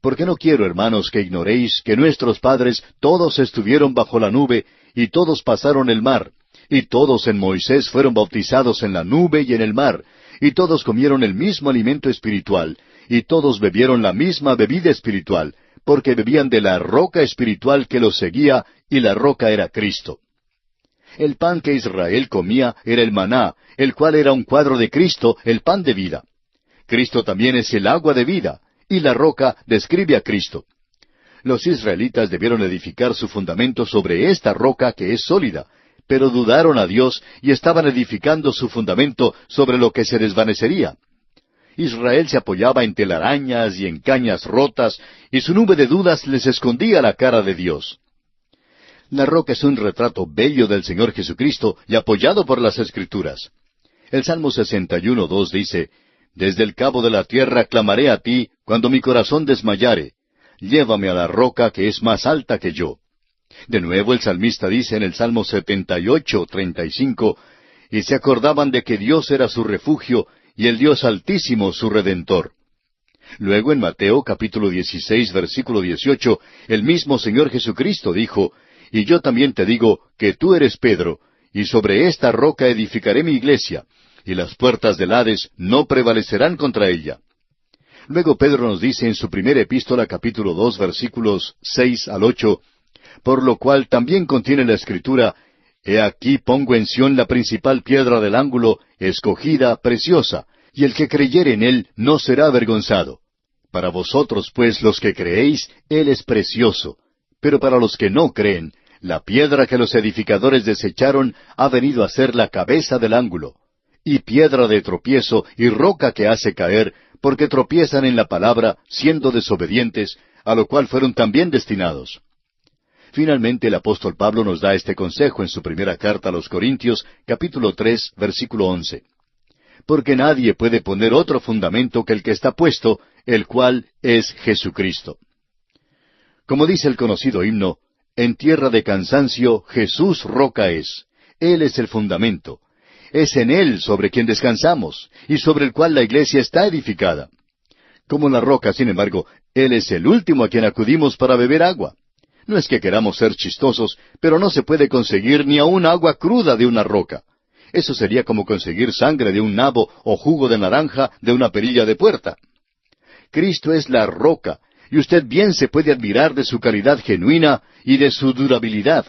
S1: Porque no quiero, hermanos, que ignoréis que nuestros padres todos estuvieron bajo la nube, y todos pasaron el mar, y todos en Moisés fueron bautizados en la nube y en el mar, y todos comieron el mismo alimento espiritual, y todos bebieron la misma bebida espiritual, porque bebían de la roca espiritual que los seguía, y la roca era Cristo. El pan que Israel comía era el maná, el cual era un cuadro de Cristo, el pan de vida. Cristo también es el agua de vida, y la roca describe a Cristo. Los israelitas debieron edificar su fundamento sobre esta roca que es sólida, pero dudaron a Dios y estaban edificando su fundamento sobre lo que se desvanecería. Israel se apoyaba en telarañas y en cañas rotas, y su nube de dudas les escondía la cara de Dios. La roca es un retrato bello del Señor Jesucristo y apoyado por las Escrituras. El Salmo 61:2 dice: Desde el cabo de la tierra clamaré a ti cuando mi corazón desmayare. Llévame a la roca que es más alta que yo. De nuevo el salmista dice en el Salmo 78:35: Y se acordaban de que Dios era su refugio y el Dios Altísimo su Redentor. Luego en Mateo capítulo 16, versículo 18, el mismo Señor Jesucristo dijo: Y yo también te digo que tú eres Pedro, y sobre esta roca edificaré mi iglesia, y las puertas del Hades no prevalecerán contra ella. Luego Pedro nos dice en su primera epístola capítulo 2, versículos 6 al 8, Por lo cual también contiene la Escritura: He aquí pongo en Sión la principal piedra del ángulo, escogida, preciosa, y el que creyere en él no será avergonzado. Para vosotros, pues, los que creéis, él es precioso. Pero para los que no creen, la piedra que los edificadores desecharon ha venido a ser la cabeza del ángulo, y piedra de tropiezo y roca que hace caer, porque tropiezan en la palabra, siendo desobedientes, a lo cual fueron también destinados. Finalmente el apóstol Pablo nos da este consejo en su primera carta a los Corintios, capítulo 3, versículo 11. Porque nadie puede poner otro fundamento que el que está puesto, el cual es Jesucristo. Como dice el conocido himno: En tierra de cansancio Jesús roca es. Él es el fundamento. Es en Él sobre quien descansamos, y sobre el cual la iglesia está edificada. Como la roca, sin embargo, Él es el último a quien acudimos para beber agua. No es que queramos ser chistosos, pero no se puede conseguir ni aun agua cruda de una roca. Eso sería como conseguir sangre de un nabo o jugo de naranja de una perilla de puerta. Cristo es la roca, y usted bien se puede admirar de su calidad genuina y de su durabilidad.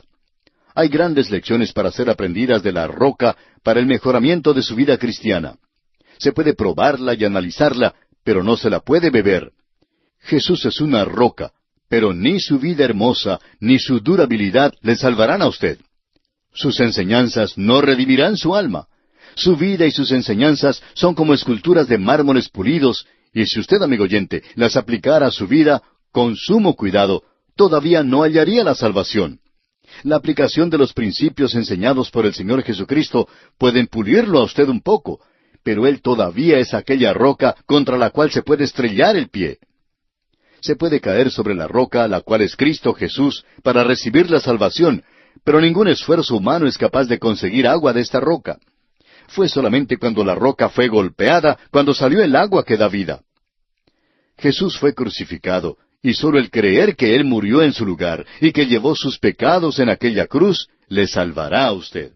S1: Hay grandes lecciones para ser aprendidas de la roca para el mejoramiento de su vida cristiana. Se puede probarla y analizarla, pero no se la puede beber. Jesús es una roca, pero ni su vida hermosa ni su durabilidad le salvarán a usted. Sus enseñanzas no redimirán su alma. Su vida y sus enseñanzas son como esculturas de mármoles pulidos, y si usted, amigo oyente, las aplicara a su vida con sumo cuidado, todavía no hallaría la salvación. La aplicación de los principios enseñados por el Señor Jesucristo pueden pulirlo a usted un poco, pero Él todavía es aquella roca contra la cual se puede estrellar el pie. Se puede caer sobre la roca, la cual es Cristo Jesús, para recibir la salvación, pero ningún esfuerzo humano es capaz de conseguir agua de esta roca. Fue solamente cuando la roca fue golpeada, cuando salió el agua que da vida. Jesús fue crucificado, y sólo el creer que Él murió en su lugar y que llevó sus pecados en aquella cruz, le salvará a usted.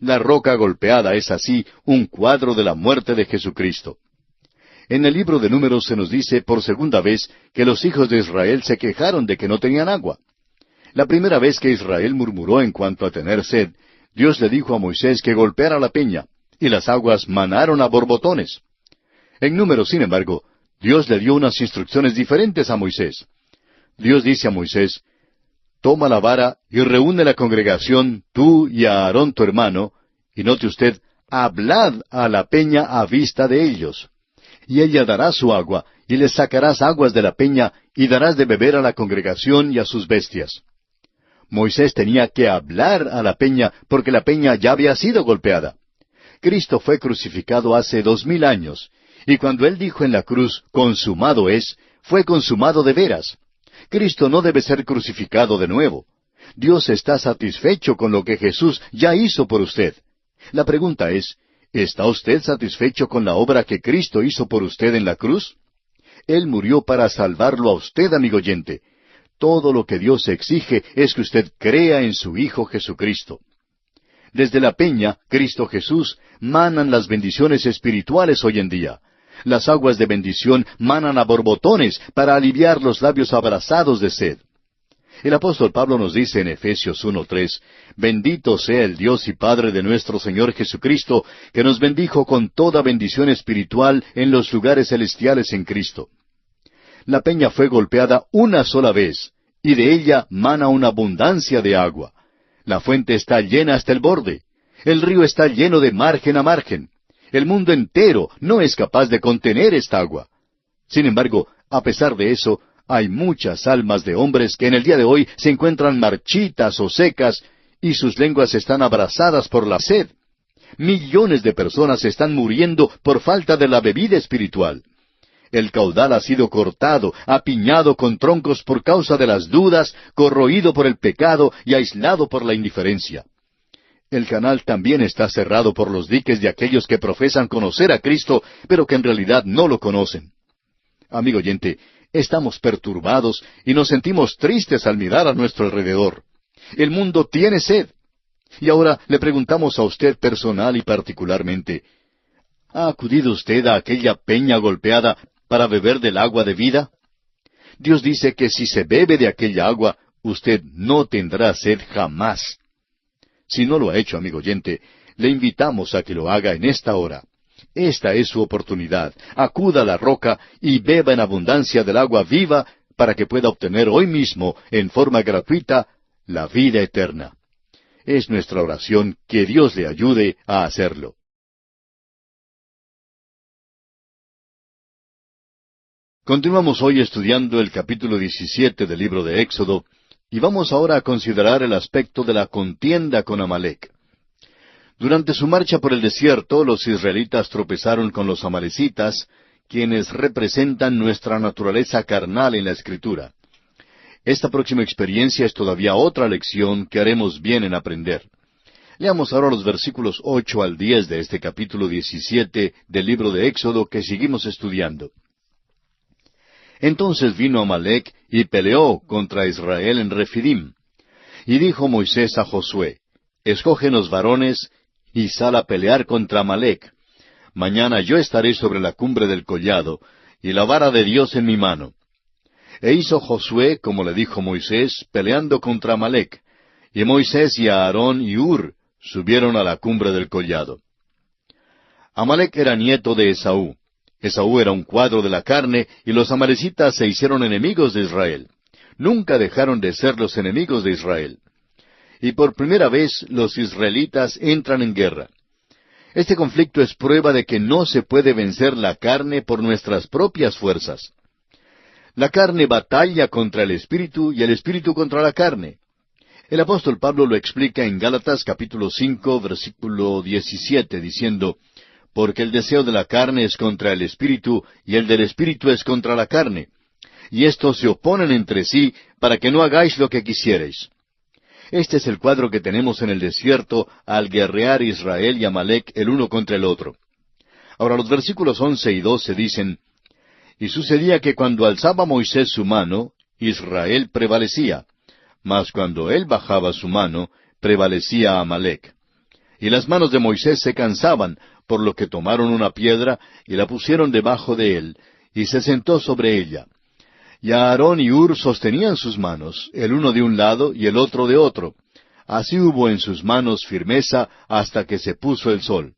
S1: La roca golpeada es así un cuadro de la muerte de Jesucristo. En el libro de Números se nos dice por segunda vez que los hijos de Israel se quejaron de que no tenían agua. La primera vez que Israel murmuró en cuanto a tener sed, Dios le dijo a Moisés que golpeara la peña, y las aguas manaron a borbotones. En Números, sin embargo, Dios le dio unas instrucciones diferentes a Moisés. Dios dice a Moisés: Toma la vara y reúne la congregación, tú y a Aarón tu hermano, y note usted, hablad a la peña a vista de ellos. Y ella dará su agua, y les sacarás aguas de la peña, y darás de beber a la congregación y a sus bestias. Moisés tenía que hablar a la peña, porque la peña ya había sido golpeada. Cristo fue crucificado hace 2000 años, y cuando Él dijo en la cruz, consumado es, fue consumado de veras. Cristo no debe ser crucificado de nuevo. Dios está satisfecho con lo que Jesús ya hizo por usted. La pregunta es, ¿está usted satisfecho con la obra que Cristo hizo por usted en la cruz? Él murió para salvarlo a usted, amigo oyente. Todo lo que Dios exige es que usted crea en su Hijo Jesucristo. Desde la peña, Cristo Jesús, manan las bendiciones espirituales hoy en día. Las aguas de bendición manan a borbotones para aliviar los labios abrasados de sed. El apóstol Pablo nos dice en Efesios 1:3, «Bendito sea el Dios y Padre de nuestro Señor Jesucristo, que nos bendijo con toda bendición espiritual en los lugares celestiales en Cristo». La peña fue golpeada una sola vez, y de ella mana una abundancia de agua. La fuente está llena hasta el borde. El río está lleno de margen a margen. El mundo entero no es capaz de contener esta agua. Sin embargo, a pesar de eso, hay muchas almas de hombres que en el día de hoy se encuentran marchitas o secas, y sus lenguas están abrasadas por la sed. Millones de personas están muriendo por falta de la bebida espiritual. El caudal ha sido cortado, apiñado con troncos por causa de las dudas, corroído por el pecado y aislado por la indiferencia. El canal también está cerrado por los diques de aquellos que profesan conocer a Cristo, pero que en realidad no lo conocen. Amigo oyente, estamos perturbados y nos sentimos tristes al mirar a nuestro alrededor. El mundo tiene sed. Y ahora le preguntamos a usted personal y particularmente, ¿ha acudido usted a aquella peña golpeada para beber del agua de vida? Dios dice que si se bebe de aquella agua, usted no tendrá sed jamás. Si no lo ha hecho, amigo oyente, le invitamos a que lo haga en esta hora. Esta es su oportunidad. Acuda a la roca y beba en abundancia del agua viva para que pueda obtener hoy mismo, en forma gratuita, la vida eterna. Es nuestra oración que Dios le ayude a hacerlo. Continuamos hoy estudiando el capítulo 17 del libro de Éxodo, y vamos ahora a considerar el aspecto de la contienda con Amalec. Durante su marcha por el desierto, los israelitas tropezaron con los amalecitas, quienes representan nuestra naturaleza carnal en la Escritura. Esta próxima experiencia es todavía otra lección que haremos bien en aprender. Leamos ahora los versículos 8 al 10 de este capítulo 17 del libro de Éxodo que seguimos estudiando. Entonces vino Amalec y peleó contra Israel en Refidim. Y dijo Moisés a Josué, «Escógenos varones, y sal a pelear contra Amalec. Mañana yo estaré sobre la cumbre del collado, y la vara de Dios en mi mano». E hizo Josué, como le dijo Moisés, peleando contra Amalec. Y Moisés y Aarón y Hur subieron a la cumbre del collado. Amalec era nieto de Esaú. Esaú era un cuadro de la carne, y los amalecitas se hicieron enemigos de Israel. Nunca dejaron de ser los enemigos de Israel. Y por primera vez los israelitas entran en guerra. Este conflicto es prueba de que no se puede vencer la carne por nuestras propias fuerzas. La carne batalla contra el espíritu y el espíritu contra la carne. El apóstol Pablo lo explica en Gálatas capítulo 5, versículo 17, diciendo, «Porque el deseo de la carne es contra el espíritu, y el del espíritu es contra la carne. Y estos se oponen entre sí, para que no hagáis lo que quisierais». Este es el cuadro que tenemos en el desierto al guerrear Israel y Amalec el uno contra el otro. Ahora los versículos 11 y 12 dicen, «Y sucedía que cuando alzaba Moisés su mano, Israel prevalecía, mas cuando él bajaba su mano, prevalecía Amalec. Y las manos de Moisés se cansaban, por lo que tomaron una piedra y la pusieron debajo de él, y se sentó sobre ella. Y Aarón y Hur sostenían sus manos, el uno de un lado y el otro de otro. Así hubo en sus manos firmeza hasta que se puso el sol».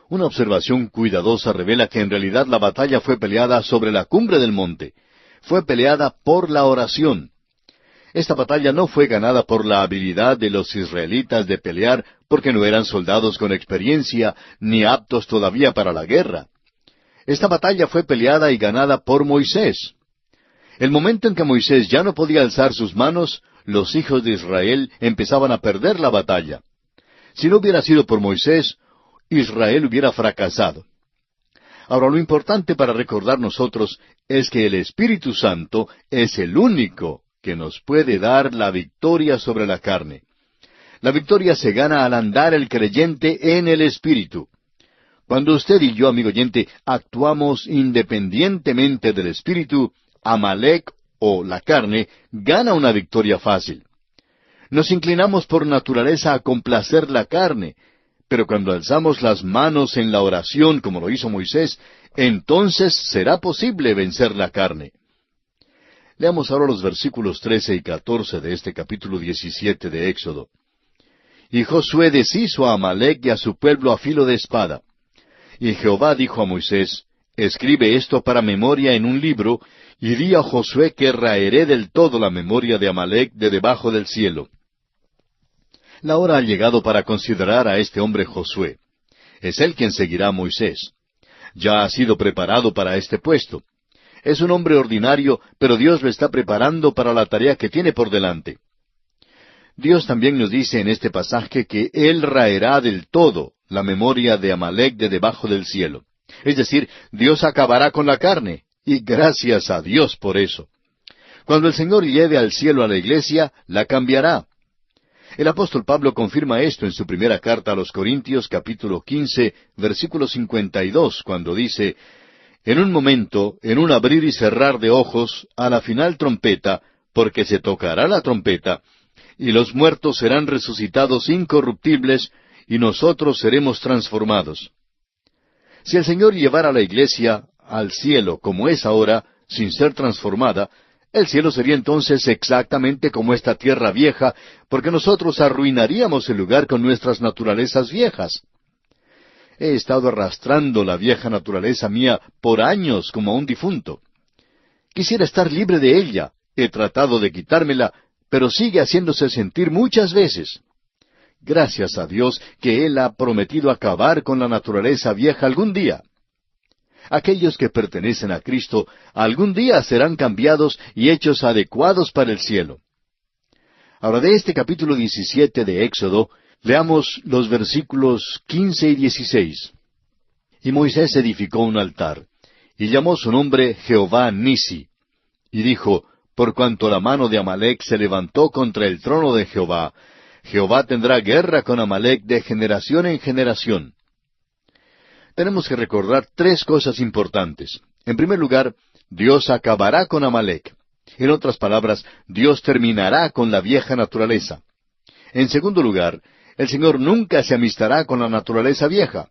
S1: Una observación cuidadosa revela que en realidad la batalla fue peleada sobre la cumbre del monte. Fue peleada por la oración. Esta batalla no fue ganada por la habilidad de los israelitas de pelear porque no eran soldados con experiencia ni aptos todavía para la guerra. Esta batalla fue peleada y ganada por Moisés. El momento en que Moisés ya no podía alzar sus manos, los hijos de Israel empezaban a perder la batalla. Si no hubiera sido por Moisés, Israel hubiera fracasado. Ahora, lo importante para recordar nosotros es que el Espíritu Santo es el único que nos puede dar la victoria sobre la carne. La victoria se gana al andar el creyente en el Espíritu. Cuando usted y yo, amigo oyente, actuamos independientemente del Espíritu, Amalec o la carne gana una victoria fácil. Nos inclinamos por naturaleza a complacer la carne, pero cuando alzamos las manos en la oración, como lo hizo Moisés, entonces será posible vencer la carne. Leamos ahora los versículos 13 y 14 de este capítulo 17 de Éxodo. Y Josué deshizo a Amalec y a su pueblo a filo de espada. Y Jehová dijo a Moisés, escribe esto para memoria en un libro, y di a Josué que raeré del todo la memoria de Amalec de debajo del cielo. La hora ha llegado para considerar a este hombre Josué. Es él quien seguirá a Moisés. Ya ha sido preparado para este puesto. Es un hombre ordinario, pero Dios lo está preparando para la tarea que tiene por delante. Dios también nos dice en este pasaje que Él raerá del todo la memoria de Amalec de debajo del cielo. Es decir, Dios acabará con la carne, y gracias a Dios por eso. Cuando el Señor lleve al cielo a la iglesia, la cambiará. El apóstol Pablo confirma esto en su primera carta a los Corintios, capítulo 15, versículo 52, cuando dice, en un momento, en un abrir y cerrar de ojos, a la final trompeta, porque se tocará la trompeta, y los muertos serán resucitados incorruptibles, y nosotros seremos transformados. Si el Señor llevara a la iglesia al cielo como es ahora, sin ser transformada, el cielo sería entonces exactamente como esta tierra vieja, porque nosotros arruinaríamos el lugar con nuestras naturalezas viejas. He estado arrastrando la vieja naturaleza mía por años como a un difunto. Quisiera estar libre de ella. He tratado de quitármela, pero sigue haciéndose sentir muchas veces. Gracias a Dios que Él ha prometido acabar con la naturaleza vieja algún día. Aquellos que pertenecen a Cristo algún día serán cambiados y hechos adecuados para el cielo. Ahora, de este capítulo 17 de Éxodo, leamos los versículos 15 y 16. Y Moisés edificó un altar, y llamó su nombre Jehová Nisi, y dijo, por cuanto la mano de Amalec se levantó contra el trono de Jehová, Jehová tendrá guerra con Amalec de generación en generación. Tenemos que recordar tres cosas importantes. En primer lugar, Dios acabará con Amalec. En otras palabras, Dios terminará con la vieja naturaleza. En segundo lugar, el Señor nunca se amistará con la naturaleza vieja.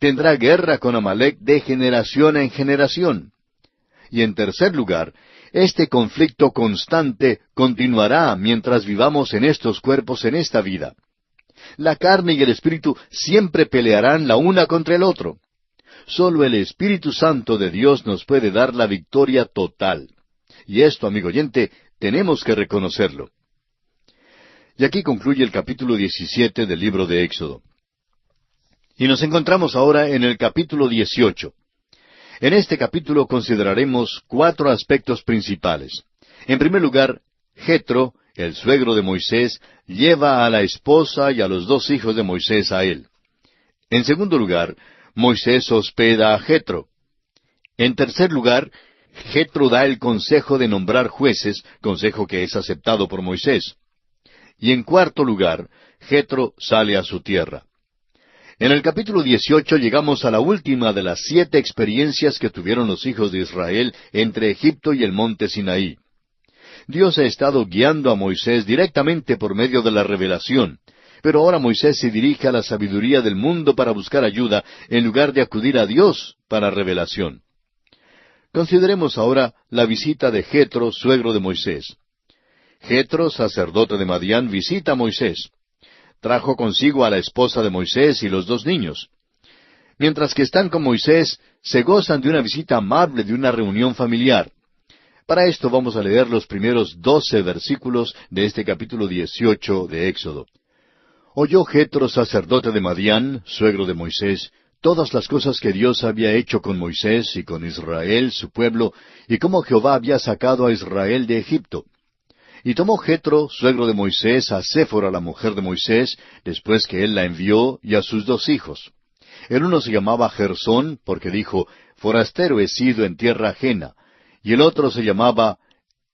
S1: Tendrá guerra con Amalec de generación en generación. Y en tercer lugar, este conflicto constante continuará mientras vivamos en estos cuerpos en esta vida. La carne y el espíritu siempre pelearán la una contra el otro. Solo el Espíritu Santo de Dios nos puede dar la victoria total. Y esto, amigo oyente, tenemos que reconocerlo. Y aquí concluye el capítulo 17 del libro de Éxodo. Y nos encontramos ahora en el capítulo 18. En este capítulo consideraremos cuatro aspectos principales. En primer lugar, Jetro, el suegro de Moisés, lleva a la esposa y a los dos hijos de Moisés a él. En segundo lugar, Moisés hospeda a Jetro. En tercer lugar, Jetro da el consejo de nombrar jueces, consejo que es aceptado por Moisés. Y en cuarto lugar, Jetro sale a su tierra. En el capítulo 18 llegamos a la última de las 7 experiencias que tuvieron los hijos de Israel entre Egipto y el monte Sinaí. Dios ha estado guiando a Moisés directamente por medio de la revelación, pero ahora Moisés se dirige a la sabiduría del mundo para buscar ayuda, en lugar de acudir a Dios para revelación. Consideremos ahora la visita de Jetro, suegro de Moisés. Jetro, sacerdote de Madián, visita a Moisés. Trajo consigo a la esposa de Moisés y los 2 niños. Mientras que están con Moisés, se gozan de una visita amable, de una reunión familiar. Para esto vamos a leer los primeros 12 versículos de este capítulo 18 de Éxodo. Oyó Jetro, sacerdote de Madián, suegro de Moisés, todas las cosas que Dios había hecho con Moisés y con Israel, su pueblo, y cómo Jehová había sacado a Israel de Egipto. Y tomó Jetro, suegro de Moisés, a Séfora, la mujer de Moisés, después que él la envió, y a sus 2 hijos. El uno se llamaba Gersón, porque dijo, forastero he sido en tierra ajena, y el otro se llamaba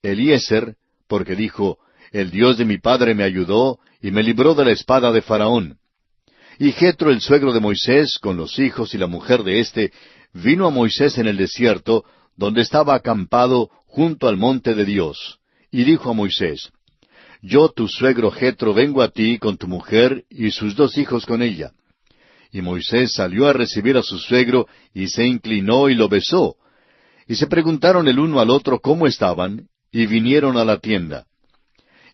S1: Eliezer, porque dijo, el Dios de mi padre me ayudó y me libró de la espada de Faraón. Y Jetro, el suegro de Moisés, con los hijos y la mujer de éste, vino a Moisés en el desierto, donde estaba acampado junto al monte de Dios, y dijo a Moisés, yo, tu suegro Jetro, vengo a ti con tu mujer y sus 2 hijos con ella. Y Moisés salió a recibir a su suegro, y se inclinó y lo besó. Y se preguntaron el uno al otro cómo estaban, y vinieron a la tienda.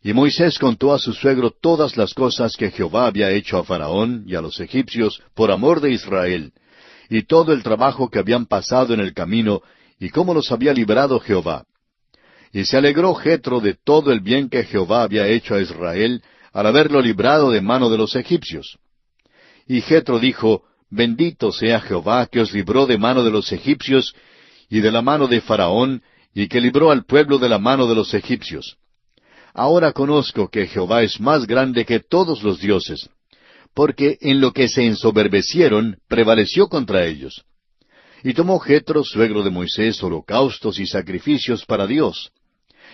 S1: Y Moisés contó a su suegro todas las cosas que Jehová había hecho a Faraón y a los egipcios por amor de Israel, y todo el trabajo que habían pasado en el camino, y cómo los había librado Jehová. Y se alegró Jetro de todo el bien que Jehová había hecho a Israel, al haberlo librado de mano de los egipcios. Y Jetro dijo, bendito sea Jehová que os libró de mano de los egipcios, y de la mano de Faraón, y que libró al pueblo de la mano de los egipcios. Ahora conozco que Jehová es más grande que todos los dioses, porque en lo que se ensoberbecieron, prevaleció contra ellos. Y tomó Jetro, suegro de Moisés, holocaustos y sacrificios para Dios.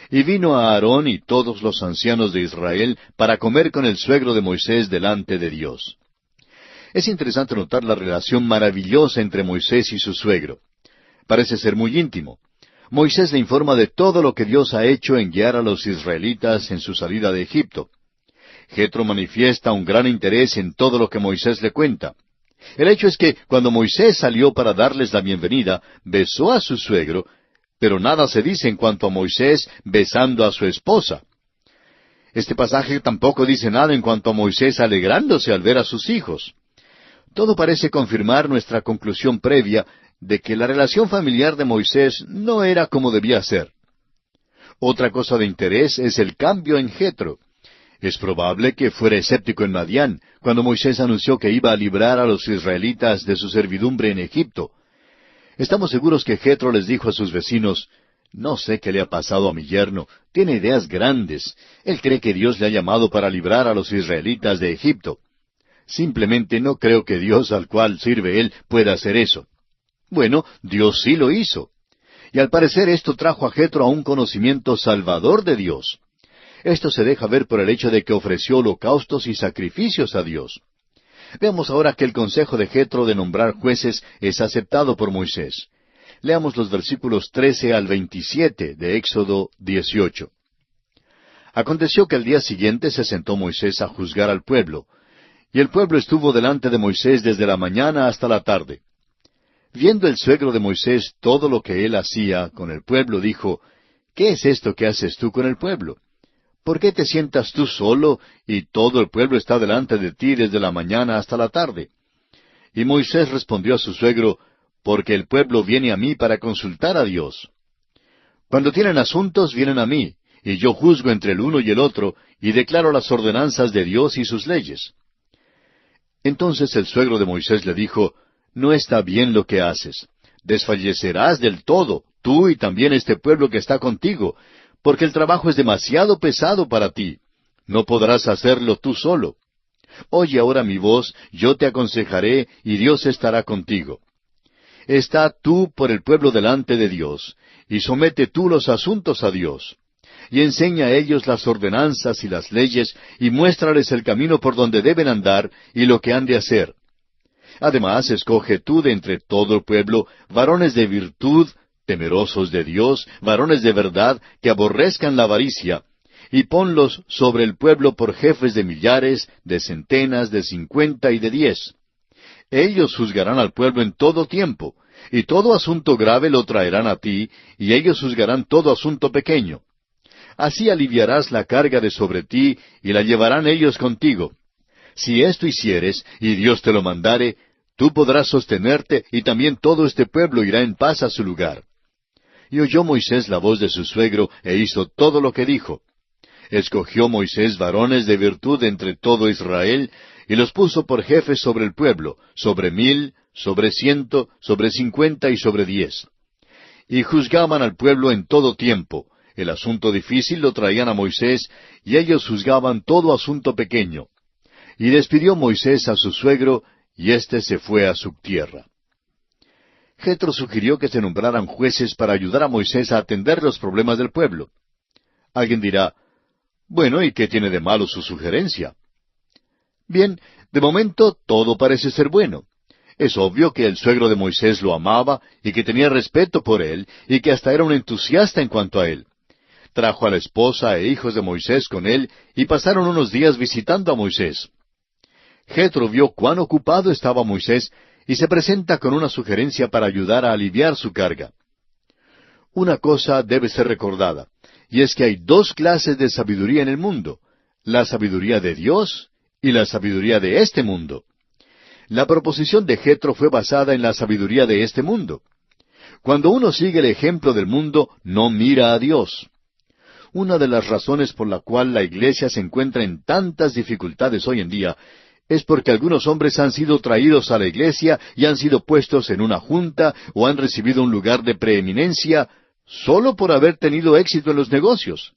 S1: Y vino a Aarón y todos los ancianos de Israel para comer con el suegro de Moisés delante de Dios. Es interesante notar la relación maravillosa entre Moisés y su suegro. Parece ser muy íntimo. Moisés le informa de todo lo que Dios ha hecho en guiar a los israelitas en su salida de Egipto. Jetro manifiesta un gran interés en todo lo que Moisés le cuenta. El hecho es que cuando Moisés salió para darles la bienvenida, besó a su suegro, pero nada se dice en cuanto a Moisés besando a su esposa. Este pasaje tampoco dice nada en cuanto a Moisés alegrándose al ver a sus hijos. Todo parece confirmar nuestra conclusión previa de que la relación familiar de Moisés no era como debía ser. Otra cosa de interés es el cambio en Jetro. Es probable que fuera escéptico en Madián, cuando Moisés anunció que iba a librar a los israelitas de su servidumbre en Egipto. Estamos seguros que Jetro les dijo a sus vecinos, no sé qué le ha pasado a mi yerno, tiene ideas grandes. Él cree que Dios le ha llamado para librar a los israelitas de Egipto. Simplemente no creo que Dios al cual sirve él pueda hacer eso. Bueno, Dios sí lo hizo. Y al parecer esto trajo a Jetro a un conocimiento salvador de Dios. Esto se deja ver por el hecho de que ofreció holocaustos y sacrificios a Dios. Veamos ahora que el consejo de Jetro de nombrar jueces es aceptado por Moisés. Leamos los versículos 13 al 27 de Éxodo 18. Aconteció que al día siguiente se sentó Moisés a juzgar al pueblo, y el pueblo estuvo delante de Moisés desde la mañana hasta la tarde. Viendo el suegro de Moisés todo lo que él hacía con el pueblo, dijo, ¿qué es esto que haces tú con el pueblo? ¿Por qué te sientas tú solo y todo el pueblo está delante de ti desde la mañana hasta la tarde? Y Moisés respondió a su suegro, porque el pueblo viene a mí para consultar a Dios. Cuando tienen asuntos, vienen a mí, y yo juzgo entre el uno y el otro, y declaro las ordenanzas de Dios y sus leyes. Entonces el suegro de Moisés le dijo, no está bien lo que haces. Desfallecerás del todo, tú y también este pueblo que está contigo, porque el trabajo es demasiado pesado para ti. No podrás hacerlo tú solo. Oye ahora mi voz, yo te aconsejaré, y Dios estará contigo. Está tú por el pueblo delante de Dios, y somete tú los asuntos a Dios. Y enseña a ellos las ordenanzas y las leyes, y muéstrales el camino por donde deben andar, y lo que han de hacer. Además, escoge tú de entre todo el pueblo varones de virtud, temerosos de Dios, varones de verdad, que aborrezcan la avaricia, y ponlos sobre el pueblo por jefes de millares, de centenas, de 50 y de 10. Ellos juzgarán al pueblo en todo tiempo, y todo asunto grave lo traerán a ti, y ellos juzgarán todo asunto pequeño. Así aliviarás la carga de sobre ti, y la llevarán ellos contigo. Si esto hicieres, y Dios te lo mandare, tú podrás sostenerte, y también todo este pueblo irá en paz a su lugar. Y oyó Moisés la voz de su suegro, e hizo todo lo que dijo. Escogió Moisés varones de virtud entre todo Israel, y los puso por jefes sobre el pueblo, sobre 1000, sobre 100, sobre 50 y sobre 10. Y juzgaban al pueblo en todo tiempo. El asunto difícil lo traían a Moisés, y ellos juzgaban todo asunto pequeño. Y despidió Moisés a su suegro, y éste se fue a su tierra. Jetro sugirió que se nombraran jueces para ayudar a Moisés a atender los problemas del pueblo. Alguien dirá, bueno, ¿y qué tiene de malo su sugerencia? Bien, de momento todo parece ser bueno. Es obvio que el suegro de Moisés lo amaba y que tenía respeto por él y que hasta era un entusiasta en cuanto a él. Trajo a la esposa e hijos de Moisés con él y pasaron unos días visitando a Moisés. Jetro vio cuán ocupado estaba Moisés y se presenta con una sugerencia para ayudar a aliviar su carga. Una cosa debe ser recordada, y es que hay dos clases de sabiduría en el mundo, la sabiduría de Dios y la sabiduría de este mundo. La proposición de Jetro fue basada en la sabiduría de este mundo. Cuando uno sigue el ejemplo del mundo, no mira a Dios. Una de las razones por la cual la iglesia se encuentra en tantas dificultades hoy en día es porque algunos hombres han sido traídos a la iglesia y han sido puestos en una junta o han recibido un lugar de preeminencia solo por haber tenido éxito en los negocios.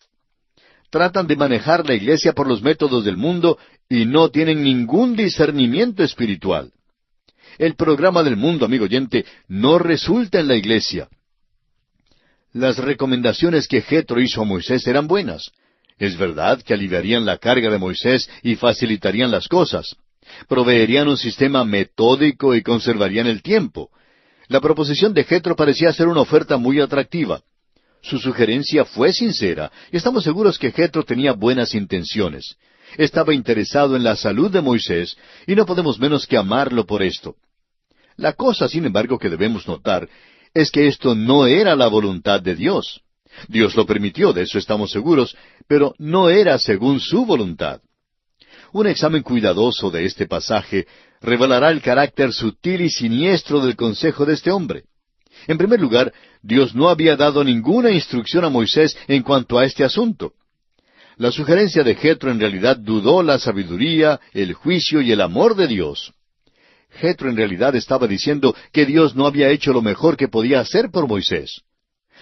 S1: Tratan de manejar la iglesia por los métodos del mundo y no tienen ningún discernimiento espiritual. El programa del mundo, amigo oyente, no resulta en la iglesia. Las recomendaciones que Jetro hizo a Moisés eran buenas. Es verdad que aliviarían la carga de Moisés y facilitarían las cosas. Proveerían un sistema metódico y conservarían el tiempo. La proposición de Jetro parecía ser una oferta muy atractiva. Su sugerencia fue sincera, y estamos seguros que Jetro tenía buenas intenciones. Estaba interesado en la salud de Moisés, y no podemos menos que amarlo por esto. La cosa, sin embargo, que debemos notar, es que esto no era la voluntad de Dios. Dios lo permitió, de eso estamos seguros, pero no era según su voluntad. Un examen cuidadoso de este pasaje revelará el carácter sutil y siniestro del consejo de este hombre. En primer lugar, Dios no había dado ninguna instrucción a Moisés en cuanto a este asunto. La sugerencia de Jetro en realidad dudó la sabiduría, el juicio y el amor de Dios. Jetro en realidad estaba diciendo que Dios no había hecho lo mejor que podía hacer por Moisés.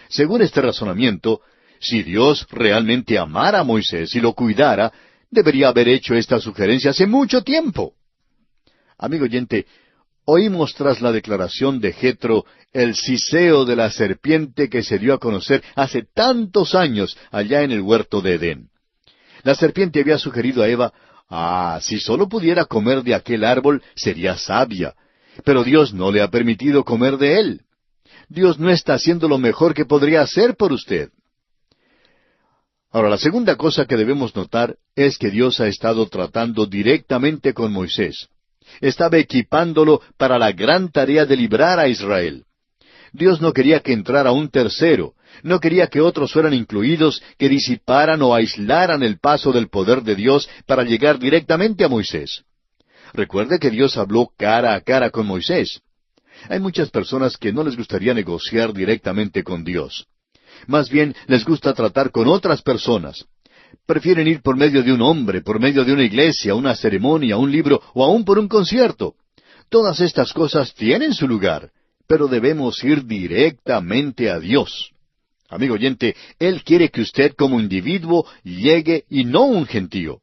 S1: Según este razonamiento, si Dios realmente amara a Moisés y lo cuidara, debería haber hecho esta sugerencia hace mucho tiempo. Amigo oyente, oímos tras la declaración de Jetro el siseo de la serpiente que se dio a conocer hace tantos años allá en el huerto de Edén. La serpiente había sugerido a Eva, si solo pudiera comer de aquel árbol, sería sabia. Pero Dios no le ha permitido comer de él. Dios no está haciendo lo mejor que podría hacer por usted. Ahora, la segunda cosa que debemos notar es que Dios ha estado tratando directamente con Moisés. Estaba equipándolo para la gran tarea de librar a Israel. Dios no quería que entrara un tercero, no quería que otros fueran incluidos, que disiparan o aislaran el paso del poder de Dios para llegar directamente a Moisés. Recuerde que Dios habló cara a cara con Moisés. Hay muchas personas que no les gustaría negociar directamente con Dios. Más bien les gusta tratar con otras personas. Prefieren ir por medio de un hombre, por medio de una iglesia, una ceremonia, un libro o aún por un concierto. Todas estas cosas tienen su lugar, pero debemos ir directamente a Dios. Amigo oyente, Él quiere que usted como individuo llegue y no un gentío.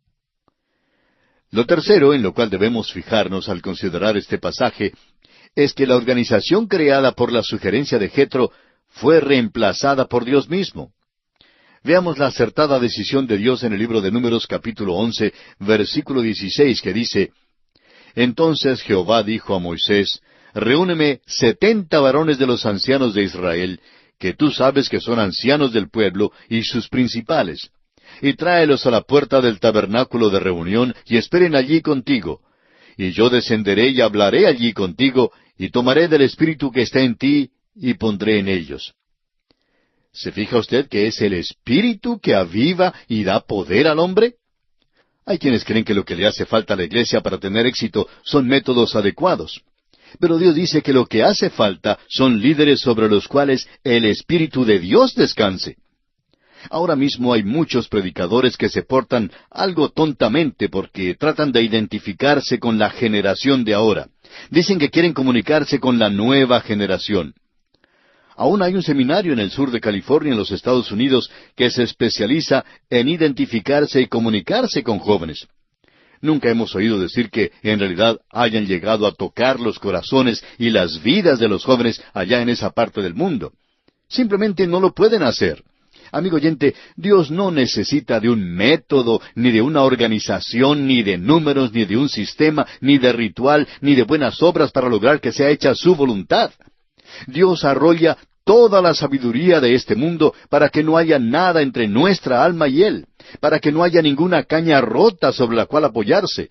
S1: Lo tercero en lo cual debemos fijarnos al considerar este pasaje es que la organización creada por la sugerencia de Jetro fue reemplazada por Dios mismo. Veamos la acertada decisión de Dios en el libro de Números capítulo 11, versículo 16, que dice, Entonces Jehová dijo a Moisés, Reúneme 70 varones de los ancianos de Israel, que tú sabes que son ancianos del pueblo y sus principales, y tráelos a la puerta del tabernáculo de reunión, y esperen allí contigo. Y yo descenderé y hablaré allí contigo, y tomaré del Espíritu que está en ti, y pondré en ellos. ¿Se fija usted que es el Espíritu que aviva y da poder al hombre? Hay quienes creen que lo que le hace falta a la iglesia para tener éxito son métodos adecuados. Pero Dios dice que lo que hace falta son líderes sobre los cuales el Espíritu de Dios descanse. Ahora mismo hay muchos predicadores que se portan algo tontamente porque tratan de identificarse con la generación de ahora. Dicen que quieren comunicarse con la nueva generación. Aún hay un seminario en el sur de California, en los Estados Unidos, que se especializa en identificarse y comunicarse con jóvenes. Nunca hemos oído decir que en realidad hayan llegado a tocar los corazones y las vidas de los jóvenes allá en esa parte del mundo. Simplemente no lo pueden hacer. Amigo oyente, Dios no necesita de un método, ni de una organización, ni de números, ni de un sistema, ni de ritual, ni de buenas obras para lograr que sea hecha su voluntad. Dios arrolla toda la sabiduría de este mundo para que no haya nada entre nuestra alma y Él, para que no haya ninguna caña rota sobre la cual apoyarse.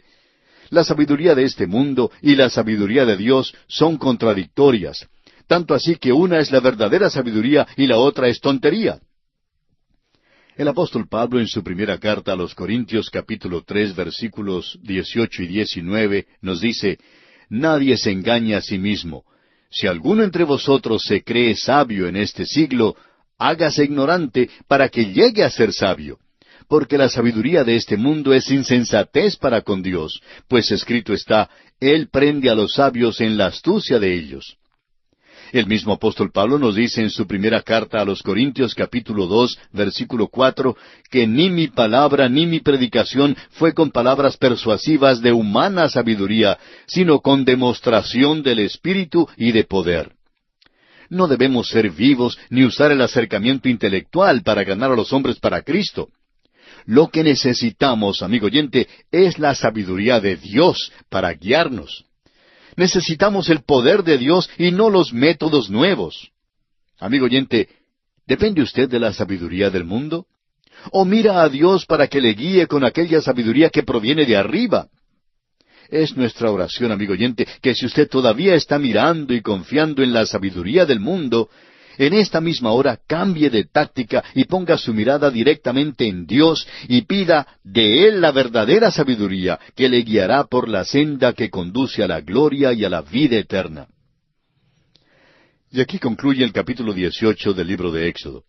S1: La sabiduría de este mundo y la sabiduría de Dios son contradictorias, tanto así que una es la verdadera sabiduría y la otra es tontería. El apóstol Pablo en su primera carta a los Corintios capítulo 3 versículos 18 y 19 nos dice, «Nadie se engaña a sí mismo. Si alguno entre vosotros se cree sabio en este siglo, hágase ignorante para que llegue a ser sabio. Porque la sabiduría de este mundo es insensatez para con Dios, pues escrito está, Él prende a los sabios en la astucia de ellos». El mismo apóstol Pablo nos dice en su primera carta a los Corintios capítulo 2 versículo 4, que ni mi palabra ni mi predicación fue con palabras persuasivas de humana sabiduría, sino con demostración del Espíritu y de poder. No debemos ser vivos ni usar el acercamiento intelectual para ganar a los hombres para Cristo. Lo que necesitamos, amigo oyente, es la sabiduría de Dios para guiarnos. Necesitamos el poder de Dios y no los métodos nuevos. Amigo oyente, ¿depende usted de la sabiduría del mundo? ¿O mira a Dios para que le guíe con aquella sabiduría que proviene de arriba? Es nuestra oración, amigo oyente, que si usted todavía está mirando y confiando en la sabiduría del mundo, en esta misma hora cambie de táctica y ponga su mirada directamente en Dios y pida de Él la verdadera sabiduría que le guiará por la senda que conduce a la gloria y a la vida eterna. Y aquí concluye el capítulo 18 del libro de Éxodo.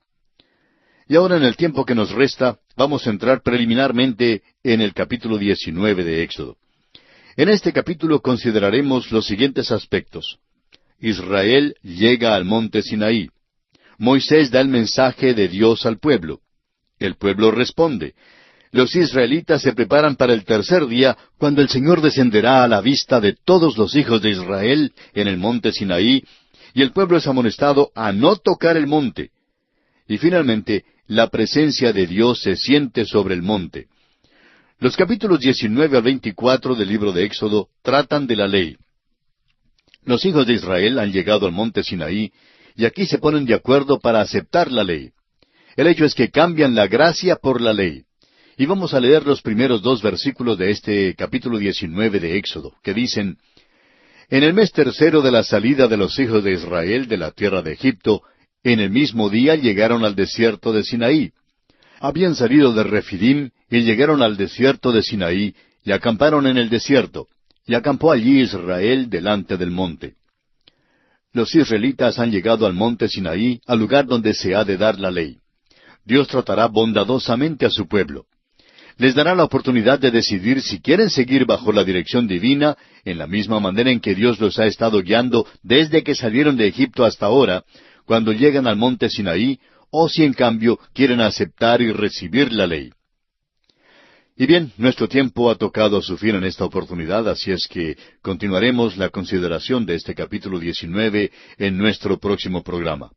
S1: Y ahora en el tiempo que nos resta, vamos a entrar preliminarmente en el capítulo 19 de Éxodo. En este capítulo consideraremos los siguientes aspectos. Israel llega al monte Sinaí. Moisés da el mensaje de Dios al pueblo. El pueblo responde. Los israelitas se preparan para el tercer día, cuando el Señor descenderá a la vista de todos los hijos de Israel en el monte Sinaí, y el pueblo es amonestado a no tocar el monte. Y finalmente, la presencia de Dios se siente sobre el monte. Los capítulos 19 al 24 del libro de Éxodo tratan de la ley. Los hijos de Israel han llegado al monte Sinaí, y aquí se ponen de acuerdo para aceptar la ley. El hecho es que cambian la gracia por la ley. Y vamos a leer los primeros 2 versículos de este capítulo 19 de Éxodo, que dicen, «En el mes tercero de la salida de los hijos de Israel de la tierra de Egipto, en el mismo día llegaron al desierto de Sinaí. Habían salido de Refidim y llegaron al desierto de Sinaí, y acamparon en el desierto, y acampó allí Israel delante del monte». Los israelitas han llegado al monte Sinaí, al lugar donde se ha de dar la ley. Dios tratará bondadosamente a su pueblo. Les dará la oportunidad de decidir si quieren seguir bajo la dirección divina, en la misma manera en que Dios los ha estado guiando desde que salieron de Egipto hasta ahora, cuando llegan al monte Sinaí, o si en cambio quieren aceptar y recibir la ley. Y bien, nuestro tiempo ha tocado a su fin en esta oportunidad, así es que continuaremos la consideración de este capítulo 19 en nuestro próximo programa.